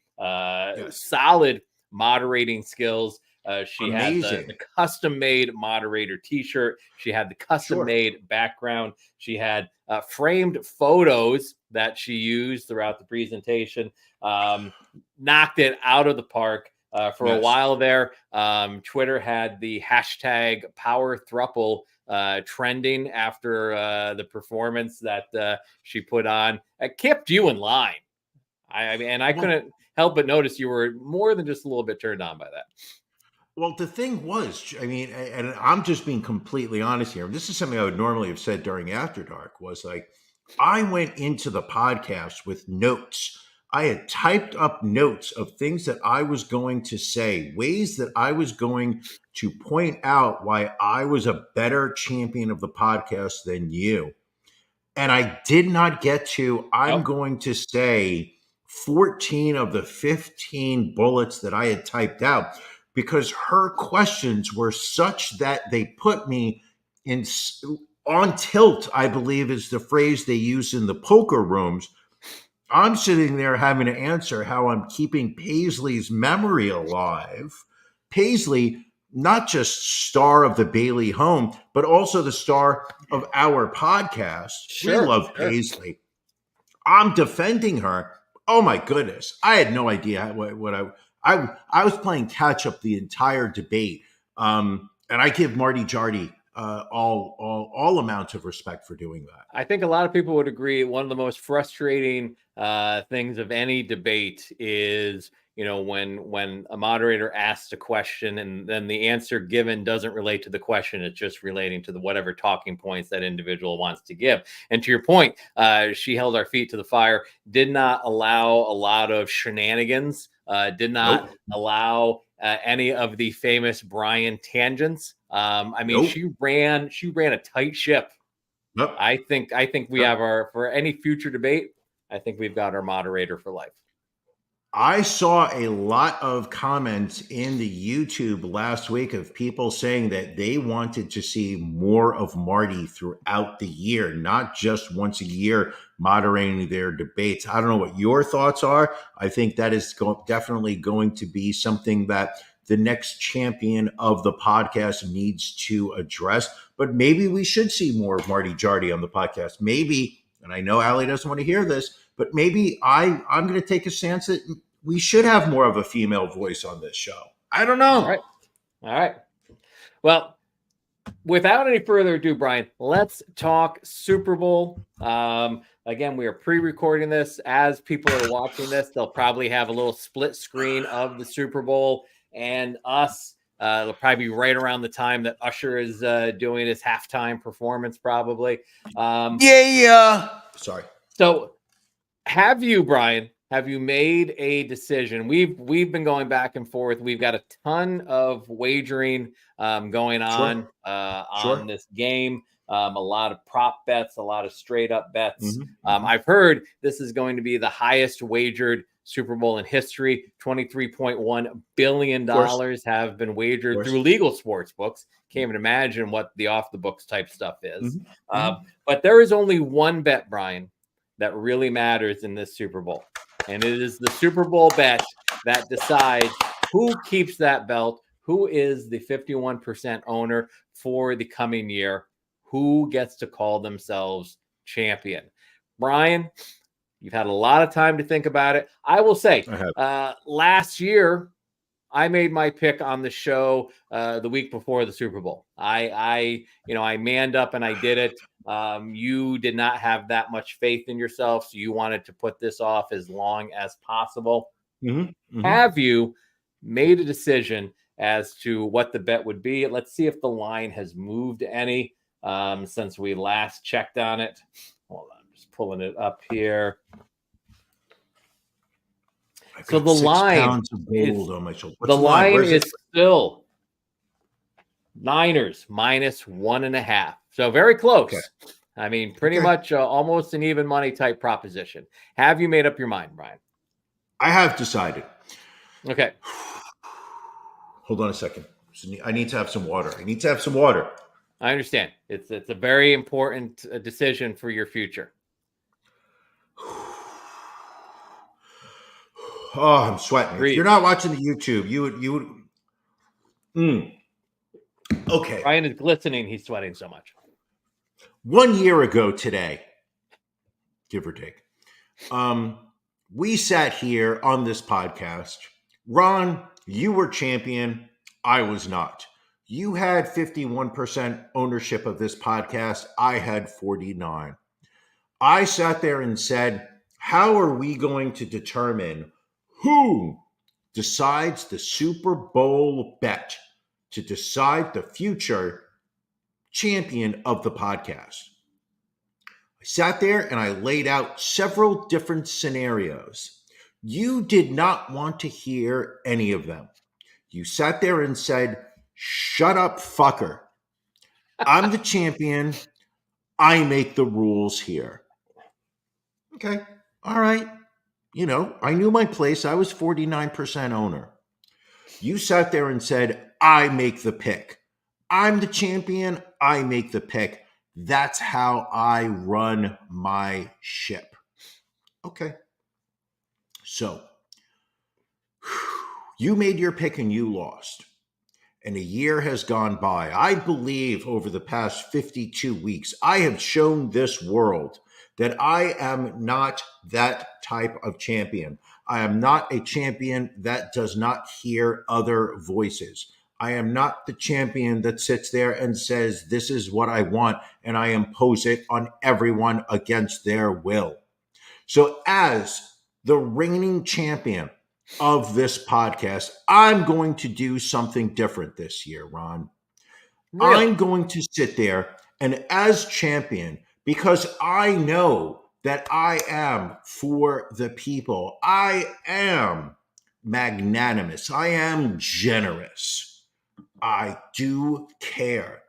Solid moderating skills. She had the custom-made moderator T-shirt. She had the custom-made background. She had framed photos that she used throughout the presentation. Knocked it out of the park for a while there. Twitter had the hashtag #PowerThruple trending after the performance that she put on. It kept you in line. I mean, I couldn't help but notice you were more than just a little bit turned on by that. Well, the thing was, I mean, and I'm just being completely honest here. This is something I would normally have said during After Dark, was like, I went into the podcast with notes. I had typed up notes of things that I was going to say, ways that I was going to point out why I was a better champion of the podcast than you. And I did not get to, I'm going to say 14 of the 15 bullets that I had typed out, because her questions were such that they put me on tilt, I believe is the phrase they use in the poker rooms. I'm sitting there having to answer how I'm keeping Paisley's memory alive. Paisley, not just star of the Bailey home, but also the star of our podcast. We love Paisley. I'm defending her. Oh my goodness. I had no idea what I was playing catch up the entire debate. And I give Marty Jardy all amounts of respect for doing that. I think a lot of people would agree. One of the most frustrating things of any debate is, when a moderator asks a question and then the answer given doesn't relate to the question. It's just relating to whatever talking points that individual wants to give. And to your point, she held our feet to the fire, did not allow a lot of shenanigans, did not allow any of the famous Brian tangents. I mean, she ran a tight ship. I think we have for any future debate, I think we've got our moderator for life. I saw a lot of comments in the YouTube last week of people saying that they wanted to see more of Marty throughout the year, not just once a year moderating their debates. I don't know what your thoughts are. I think that is definitely going to be something that the next champion of the podcast needs to address. But maybe we should see more of Marty Jardy on the podcast. Maybe, and I know Allie doesn't want to hear this, but maybe I'm going to take a stance that we should have more of a female voice on this show. I don't know. All right. Well, without any further ado, Brian, let's talk Super Bowl. Again, we are pre-recording this. As people are watching this, they'll probably have a little split screen of the Super Bowl and us. It'll probably be right around the time that Usher is doing his halftime performance, probably. Sorry. So, have you, Brian? Have you made a decision? We've been going back and forth. We've got a ton of wagering going on on this game. A lot of prop bets, a lot of straight up bets. I've heard this is going to be the highest wagered Super Bowl in history. $23.1 billion have been wagered through legal sports books. Can't even imagine what the off the books type stuff is. But there is only one bet, Brian, that really matters in this Super Bowl. And it is the Super Bowl bet that decides who keeps that belt, who is the 51% owner for the coming year, who gets to call themselves champion. Brian, you've had a lot of time to think about it. I will say, last year, I made my pick on the show the week before the Super Bowl. I manned up and I did it. You did not have that much faith in yourself, so you wanted to put this off as long as possible. Have you made a decision as to what the bet would be? Let's see if the line has moved any since we last checked on it. Hold on, I'm just pulling it up here. So the line is still Niners -1.5. So very close. Okay. I mean, pretty much almost an even money type proposition. Have you made up your mind, Brian? I have decided. Okay. Hold on a second. I need to have some water. I understand. It's a very important decision for your future. Oh, I'm sweating. Breathe. If you're not watching the YouTube, you would. Okay. Brian is glistening. He's sweating so much. 1 year ago today, give or take, we sat here on this podcast. Ron, you were champion. I was not. You had 51% ownership of this podcast. I had 49%. I sat there and said, how are we going to determine who decides the Super Bowl bet to decide the future champion of the podcast? I sat there and I laid out several different scenarios. You did not want to hear any of them. You sat there and said, shut up, fucker. I'm the champion. I make the rules here. Okay. All right. I knew my place. I was 49% owner. You sat there and said, I make the pick. I'm the champion. I make the pick. That's how I run my ship. Okay. So you made your pick and you lost. And a year has gone by. I believe over the past 52 weeks, I have shown this world that I am not that type of champion. I am not a champion that does not hear other voices. I am not the champion that sits there and says, this is what I want, and I impose it on everyone against their will. So as the reigning champion of this podcast, I'm going to do something different this year, Ron. Really? I'm going to sit there and as champion, because I know that I am for the people. I am magnanimous. I am generous. I do care.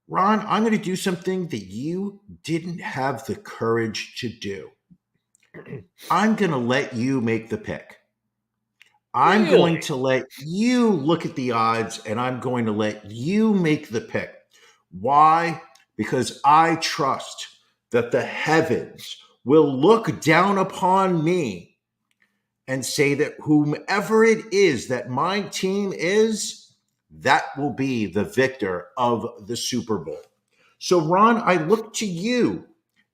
Ron, I'm going to do something that you didn't have the courage to do. I'm going to let you make the pick. I'm going to let you look at the odds, and I'm going to let you make the pick. Why? Because I trust that the heavens will look down upon me and say that whomever it is that my team is, that will be the victor of the Super Bowl. So, Ron, I look to you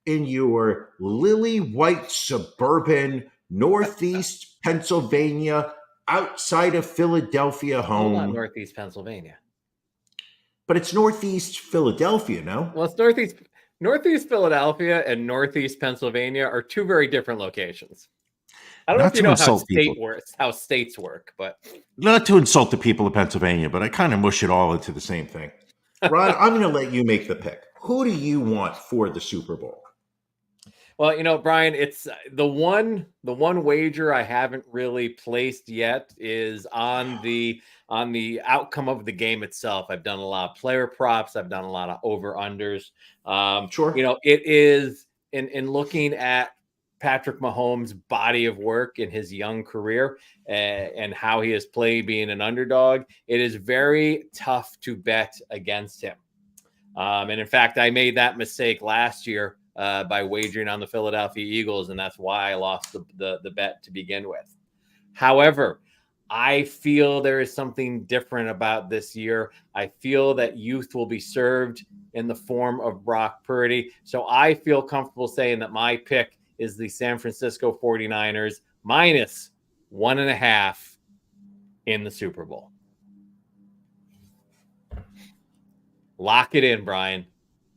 in your lily white suburban Northeast Pennsylvania, outside of Philadelphia home. Hold on, Northeast Pennsylvania. But it's Northeast Philadelphia, no? Well, it's Northeast Philadelphia and Northeast Pennsylvania are two very different locations. I don't know Not if you to know how insult people. how states work, but Not to insult the people of Pennsylvania, but I kind of mush it all into the same thing. Ron, I'm going to let you make the pick. Who do you want for the Super Bowl? well, Brian, it's the one wager I haven't really placed yet is on the outcome of the game itself. I've done a lot of player props. I've done a lot of over unders. Sure. It is in looking at Patrick Mahomes' body of work in his young career and how he has played being an underdog. It is very tough to bet against him. And in fact, I made that mistake last year by wagering on the Philadelphia Eagles, and that's why I lost the bet to begin with. However, I feel there is something different about this year. I feel that youth will be served in the form of Brock Purdy. So I feel comfortable saying that my pick is the San Francisco 49ers minus 1.5 in the Super Bowl. Lock it in, Brian.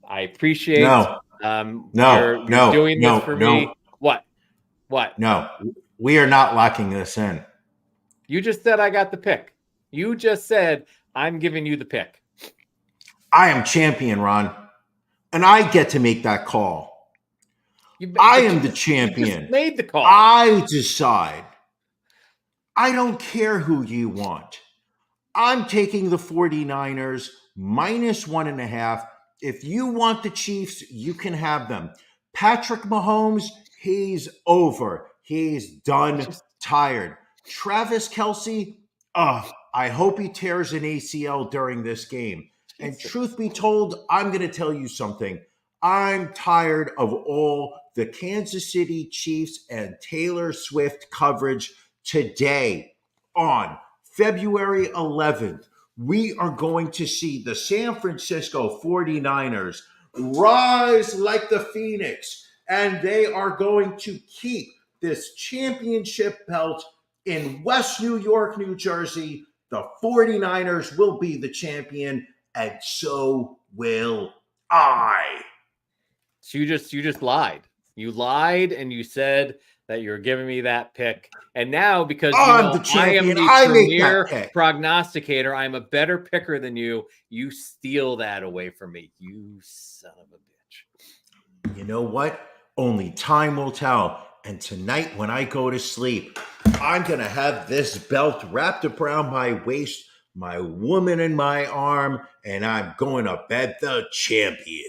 I appreciate you're doing this for me. What? No, we are not locking this in. You just said I got the pick. You just said I'm giving you the pick. I am champion, Ron, and I get to make that call. I am the champion. You just made the call. I decide. I don't care who you want. I'm taking the 49ers minus 1.5. If you want the Chiefs, you can have them. Patrick Mahomes, he's over. He's done, tired. Travis Kelce, I hope he tears an ACL during this game. And truth be told, I'm going to tell you something. I'm tired of all the Kansas City Chiefs and Taylor Swift coverage today. On February 11th, we are going to see the San Francisco 49ers rise like the Phoenix, and they are going to keep this championship belt in West New York, New Jersey. The 49ers will be the champion, and so will I. So you just lied. You lied and you said that you're giving me that pick. And now, because I'm the champion, I am the I make premier that pick. prognosticator, I'm a better picker than you. You steal that away from me, you son of a bitch. You know what? Only time will tell. And tonight when I go to sleep, I'm going to have this belt wrapped around my waist, my woman in my arm, and I'm going to bed the champion.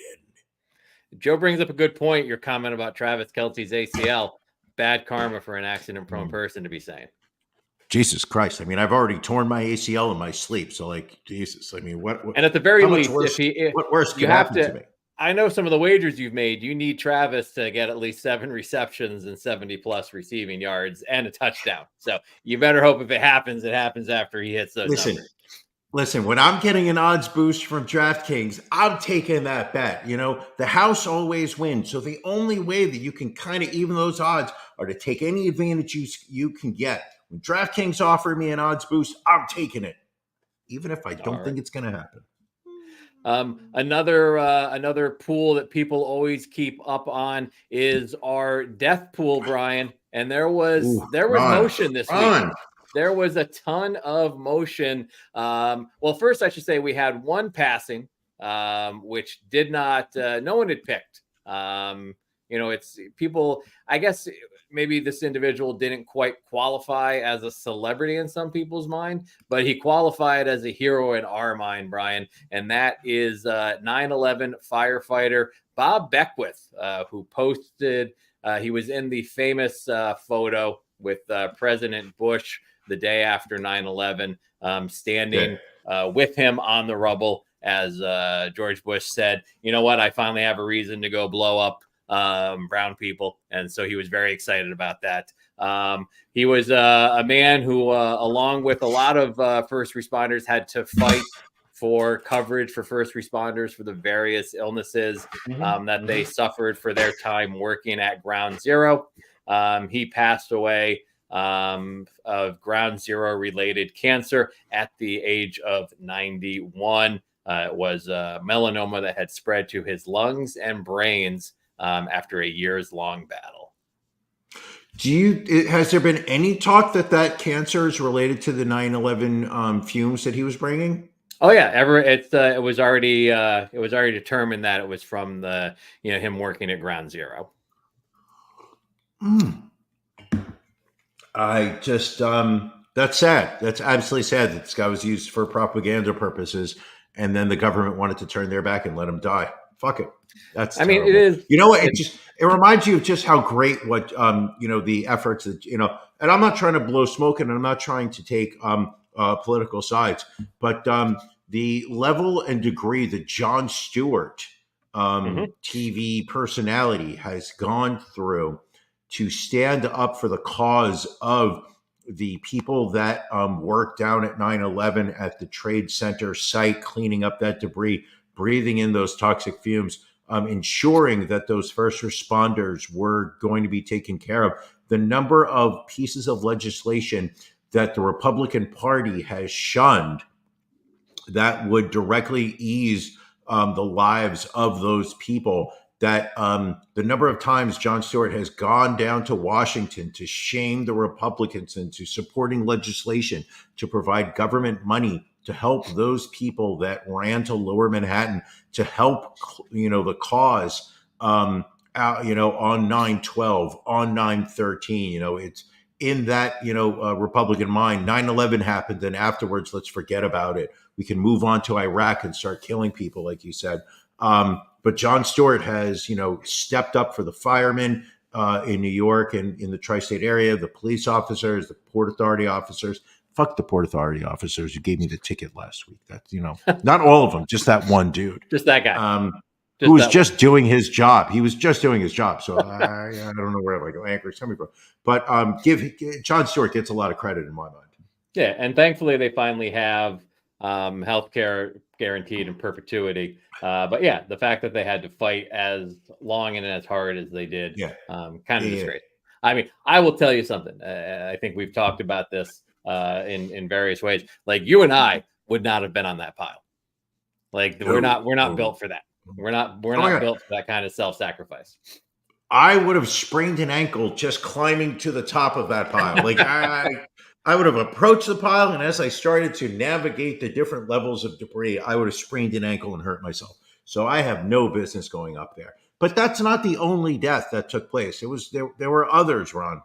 Joe brings up a good point. Your comment about Travis Kelce's ACL. Bad karma for an accident-prone person to be saying. Jesus Christ. I mean, I've already torn my ACL in my sleep. So, like, Jesus. I mean, what and at the very least, what worse could happen to me? I know some of the wagers you've made. You need Travis to get at least 7 receptions and 70-plus receiving yards and a touchdown. So you better hope if it happens after he hits those numbers. Listen, when I'm getting an odds boost from DraftKings, I'm taking that bet. You know, the house always wins. So the only way that you can kind of even those odds are to take any advantage you can get. When DraftKings offer me an odds boost, I'm taking it, even if I don't think it's going to happen. Another pool that people always keep up on is our death pool, Brian. And there was motion this week. There was a ton of motion. Well, first I should say we had one passing, which did not, no one had picked. It's people, I guess maybe this individual didn't quite qualify as a celebrity in some people's mind, but he qualified as a hero in our mind, Brian. And that is 9/11 firefighter Bob Beckwith, who posted, he was in the famous photo with President Bush the day after 9/11, standing with him on the rubble as George Bush said, you know what, I finally have a reason to go blow up brown people. And so he was very excited about that. He was a man who, along with a lot of first responders, had to fight for coverage for first responders for the various illnesses that they suffered for their time working at Ground Zero. He passed away of Ground Zero related cancer at the age of 91. It was melanoma that had spread to his lungs and brains after a years-long battle. Has there been any talk that cancer is related to the 9/11 fumes that he was bringing? Oh yeah, it was already determined that it was from him working at Ground Zero. I just that's sad. That's absolutely sad that this guy was used for propaganda purposes, and then the government wanted to turn their back and let him die. Fuck it. That's terrible. It is. You know what? It reminds you of just how great what the efforts that And I'm not trying to blow smoke, and I'm not trying to take political sides, but the level and degree that Jon Stewart, TV personality, has gone through to stand up for the cause of the people that worked down at 9/11 at the Trade Center site, cleaning up that debris, breathing in those toxic fumes, ensuring that those first responders were going to be taken care of. The number of pieces of legislation that the Republican Party has shunned that would directly ease the lives of those people, that the number of times Jon Stewart has gone down to Washington to shame the Republicans into supporting legislation to provide government money to help those people that ran to Lower Manhattan, to help the cause on 9/12, on 9/13. It's in that Republican mind. 9/11 happened, and afterwards, let's forget about it. We can move on to Iraq and start killing people, like you said. But Jon Stewart has, stepped up for the firemen in New York and in the tri-state area, the police officers, the Port Authority officers. Fuck the Port Authority officers who gave me the ticket last week. That's, not all of them, just that one dude. Just that guy. Who was just doing his job. He was just doing his job. So I don't know where Anchor is coming from. But Jon Stewart gets a lot of credit in my mind. Yeah, and thankfully they finally have healthcare guaranteed in perpetuity. But yeah, the fact that they had to fight as long and as hard as they did, kind of disgraceful. I mean, I will tell you something. I think we've talked about this in various ways. Like, you and I would not have been on that pile. Like, we're not built for that. We're not built for that kind of self-sacrifice. I would have sprained an ankle just climbing to the top of that pile. Like, I would have approached the pile, and as I started to navigate the different levels of debris, I would have sprained an ankle and hurt myself. So I have no business going up there. But that's not the only death that took place. There were others, Ron.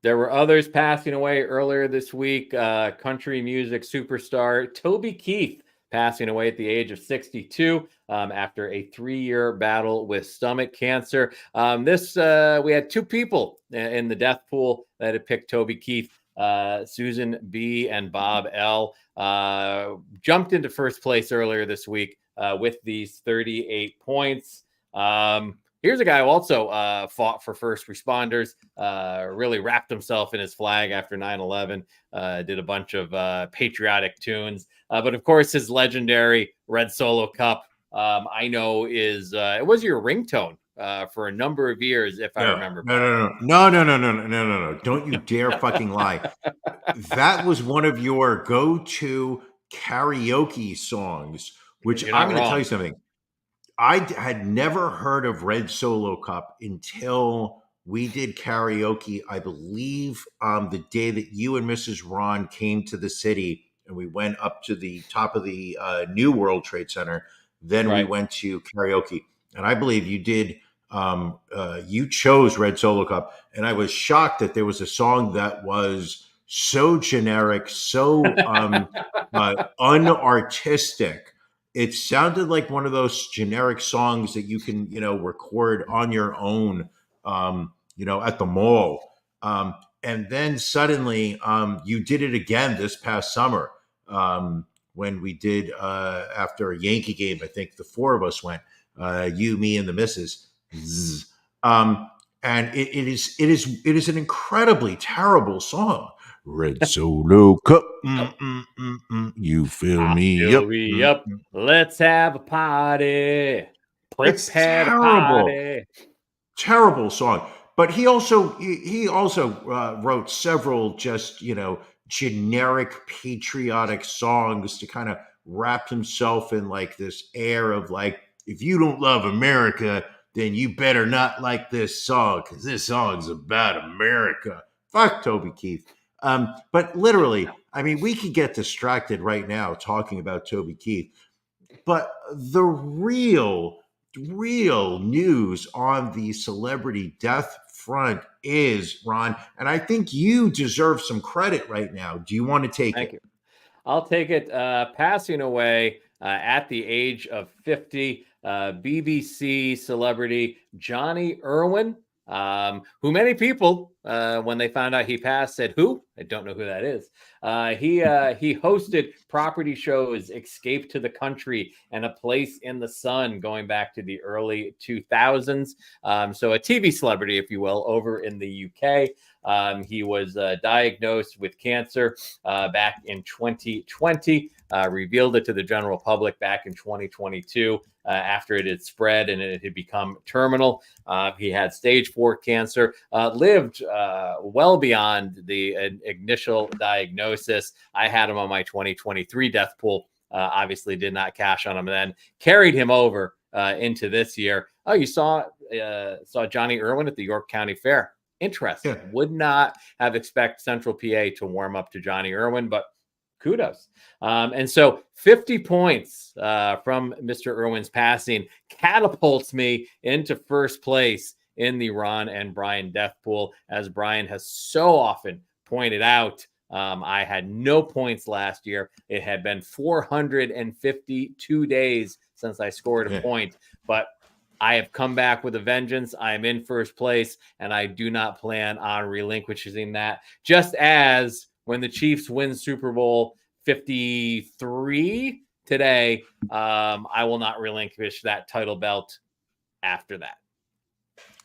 There were others passing away earlier this week. Country music superstar Toby Keith passing away at the age of 62 after a 3-year battle with stomach cancer. We had 2 people in the death pool that had picked Toby Keith. Susan B. and Bob L. Jumped into first place earlier this week with these 38 points. Here's a guy who also fought for first responders, really wrapped himself in his flag after 9/11, did a bunch of patriotic tunes. But of course, his legendary Red Solo Cup, I know, it was your ringtone for a number of years, if I remember. No. Don't you dare fucking lie. That was one of your go-to karaoke songs, which I'm going to tell you something. I had never heard of Red Solo Cup until we did karaoke, I believe, the day that you and Mrs. Ron came to the city, and we went up to the top of the New World Trade Center. Then we went to karaoke, and I believe you did. You chose Red Solo Cup, and I was shocked that there was a song that was so generic, so unartistic. It sounded like one of those generic songs that you can, record on your own, at the mall. And then suddenly you did it again this past summer when we did after a Yankee game. I think the 4 of us went, you, me, and the missus. And it is an incredibly terrible song. Red Solo Cup, you fill me up. Let's have a party. It's terrible. Terrible song. But he also wrote several just generic patriotic songs to kind of wrapped himself in like this air of like, if you don't love America, then you better not like this song because this song's about America. Fuck Toby Keith. But literally, I mean, we could get distracted right now talking about Toby Keith. But the real news on the celebrity death front is, Ron, and I think you deserve some credit right now. Do you want to take Thank it? you. I'll take it. Passing away at the age of 50, BBC celebrity Johnny Irwin, who many people, when they found out he passed, said, "Who? I don't know who that is." He hosted property shows Escape to the Country and A Place in the Sun going back to the early 2000s. So a TV celebrity, if you will, over in the UK. He was diagnosed with cancer back in 2020, revealed it to the general public back in 2022 after it had spread and it had become terminal. He had stage 4 cancer, lived well beyond the initial diagnosis. I had him on my 2023 death pool. Obviously did not cash on him then. Carried him over into this year. Oh, you saw Johnny Irwin at the York County Fair. Interesting. Yeah. Would not have expected Central PA to warm up to Johnny Irwin, but kudos. And so 50 points from Mr. Irwin's passing catapults me into first place in the Ron and Brian death pool. As Brian has so often pointed out, I had no points last year. It had been 452 days since I scored a point, but I have come back with a vengeance. I am in first place, and I do not plan on relinquishing that. Just as when the Chiefs win Super Bowl 53 today, I will not relinquish that title belt after that.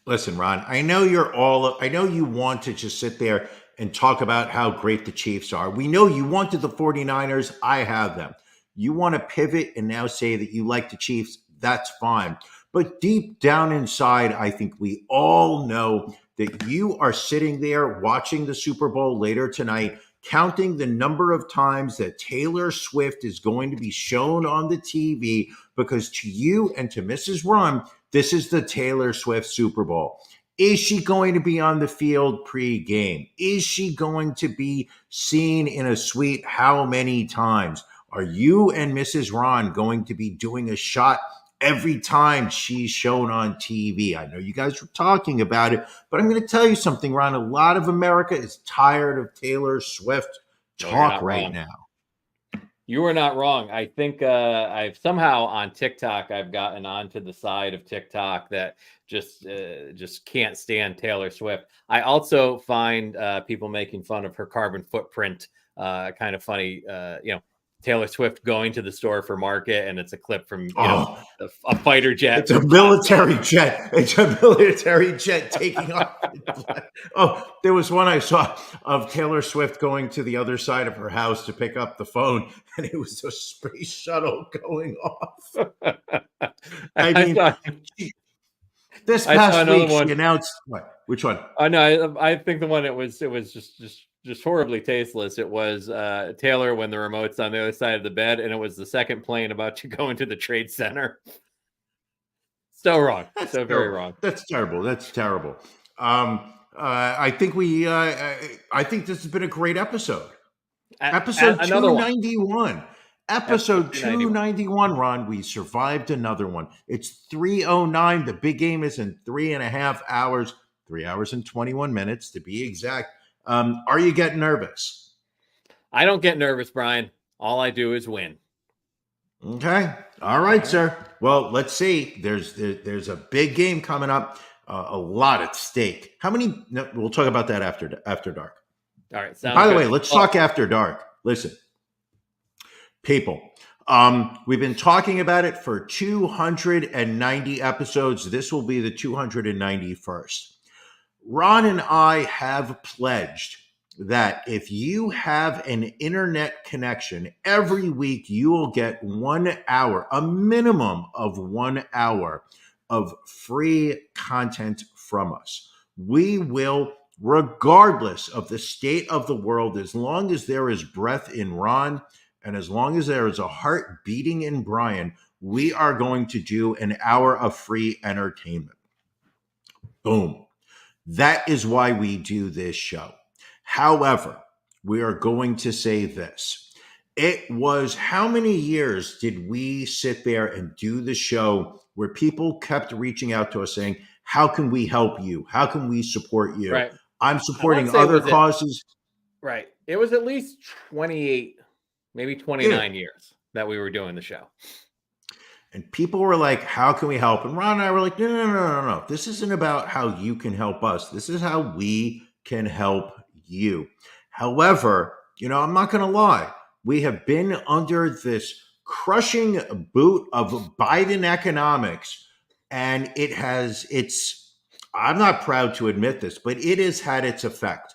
Listen, Ron, I know you want to just sit there and talk about how great the Chiefs are. We know you wanted the 49ers. I have them. You want to pivot and now say that you like the Chiefs. That's fine. But deep down inside, I think we all know that you are sitting there watching the Super Bowl later tonight, counting the number of times that Taylor Swift is going to be shown on the TV, because to you and to Mrs. Ron, this is the Taylor Swift Super Bowl. Is she going to be on the field pre-game? Is she going to be seen in a suite how many times? Are you and Mrs. Ron going to be doing a shot every time she's shown on TV? I know you guys were talking about it, but I'm going to tell you something, Ron. A lot of America is tired of Taylor Swift talk right now. You are not wrong. I think I've somehow on TikTok, I've gotten onto the side of TikTok that just can't stand Taylor Swift. I also find people making fun of her carbon footprint kind of funny. Taylor Swift going to the store for market, and it's a clip from a fighter jet. It's a military jet. It's a military jet taking off. Oh, there was one I saw of Taylor Swift going to the other side of her house to pick up the phone, and it was a space shuttle going off. I mean, this past week she announced what? Which one? No, I think the one it was just horribly tasteless. It was Taylor when the remote's on the other side of the bed, and it was the second plane about to go into the Trade Center. So wrong. Very wrong. That's terrible. I think this has been a great episode. Episode 291. Episode 291, Ron. We survived another one. It's 3:09. The big game is in 3.5 hours. 3 hours and 21 minutes to be exact. Are you getting nervous? I don't get nervous, Brian. All I do is win. Okay. All right, sir. Well, let's see. There's a big game coming up. A lot at stake. How many? No, we'll talk about that after dark. All right. By the way, let's talk after dark. Listen, people. We've been talking about it for 290 episodes. This will be the 291st. Ron and I have pledged that if you have an internet connection, every week you will get 1 hour, a minimum of 1 hour of free content from us. We will, regardless of the state of the world, as long as there is breath in Ron, And as long as there is a heart beating in Brian, we are going to do an hour of free entertainment. Boom. That is why we do this show. However, we are going to say this. It was how many years did we sit there and do the show where people kept reaching out to us saying, how can we help you? How can we support you? Right. I'm supporting other causes. Right. It was at least 28, maybe 29 years that we were doing the show. And people were like, how can we help? And Ron and I were like, no. This isn't about how you can help us. This is how we can help you. However, I'm not going to lie. We have been under this crushing boot of Biden economics. And I'm not proud to admit this, but it has had its effect.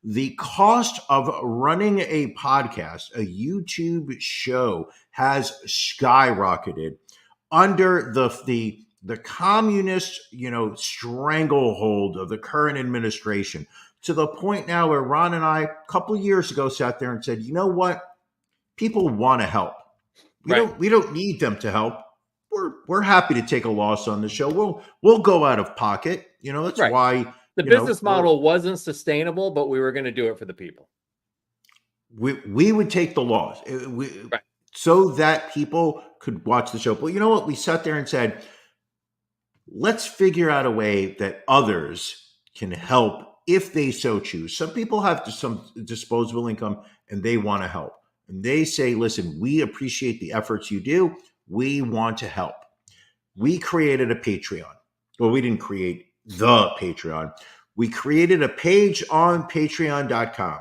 The cost of running a podcast, a YouTube show, has skyrocketed under the communist, stranglehold of the current administration, to the point now where Ron and I, a couple of years ago, sat there and said, you know what? People want to help. We don't need them to help. We're happy to take a loss on the show. We'll go out of pocket. That's why the business model wasn't sustainable, but we were going to do it for the people. We would take the loss so that people could watch the show. But you know what? We sat there and said, let's figure out a way that others can help if they so choose. Some people have some disposable income and they want to help. And they say, listen, we appreciate the efforts you do. We want to help. We created a Patreon. Well, we didn't create the Patreon. We created a page on patreon.com.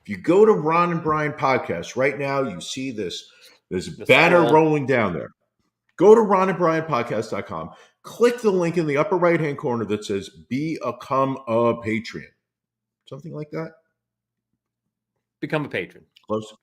If you go to Ron and Brian Podcast right now, you see this banner rolling down there. Go to ronandbrianpodcast.com. Click the link in the upper right-hand corner that says become a Patreon. Something like that. Become a patron. Close.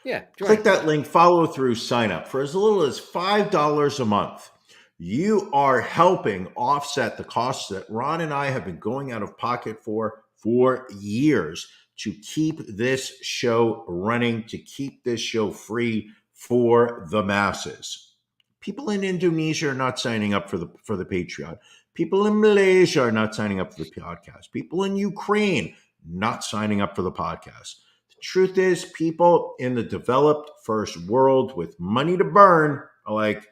Yeah. Click that link, follow through, sign up. For as little as $5 a month, you are helping offset the costs that Ron and I have been going out of pocket for years to keep this show running, to keep this show free for the masses. People in Indonesia are not signing up for the Patreon. People in Malaysia are not signing up for the podcast. People in Ukraine not signing up for the podcast. The truth is, people in the developed first world with money to burn are like,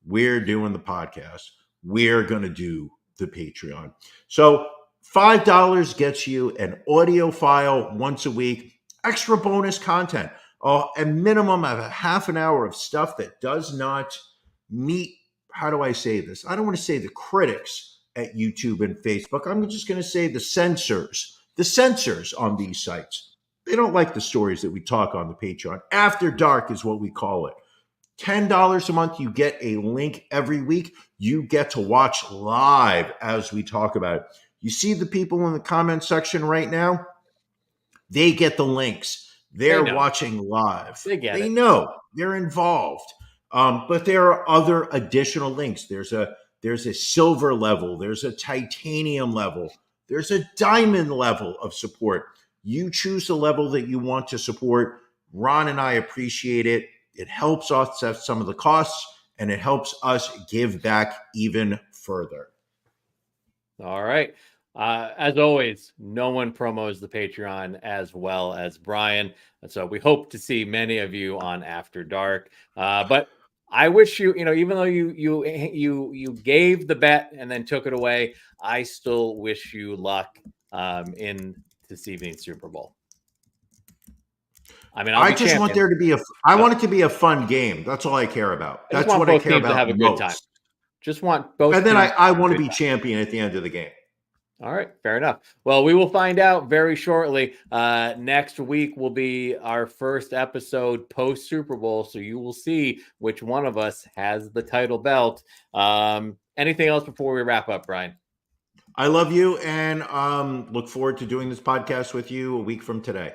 we're doing the podcast. We're going to do the Patreon. So $5 gets you an audio file once a week, extra bonus content, a minimum of a half an hour of stuff that does not meet, how do I say this? I don't want to say the critics at YouTube and Facebook. I'm just going to say the censors on these sites. They don't like the stories that we talk on the Patreon. After Dark is what we call it. $10 a month, you get a link every week. You get to watch live as we talk about it. You see the people in the comment section right now? They get the links. They're watching live. They know. They're involved. But there are other additional links. There's a silver level. There's a titanium level. There's a diamond level of support. You choose the level that you want to support. Ron and I appreciate it. It helps offset some of the costs, and it helps us give back even further. All right. As always, no one promos the Patreon as well as Brian. And so we hope to see many of you on After Dark. But I wish you, even though you gave the bet and then took it away, I still wish you luck in this evening's Super Bowl. I mean, I just want there to be I want it to be a fun game. That's all I care about. That's what I care about. To have a good time. Just want both. And then I want to be champion at the end of the game. All right, fair enough. Well, we will find out very shortly. Next week will be our first episode post Super Bowl, so you will see which one of us has the title belt. Anything else before we wrap up, Brian? I love you and look forward to doing this podcast with you a week from today.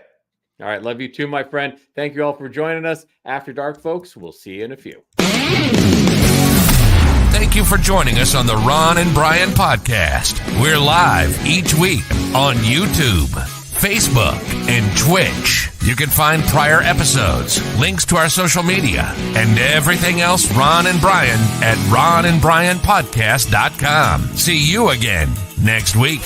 All right, love you too, my friend. Thank you all for joining us. After Dark, folks. We'll see you in a few. Thank you for joining us on the Ron and Brian Podcast. We're live each week on YouTube, Facebook, and Twitch. You can find prior episodes, links to our social media, and everything else Ron and Brian at ronandbrianpodcast.com. See you again next week.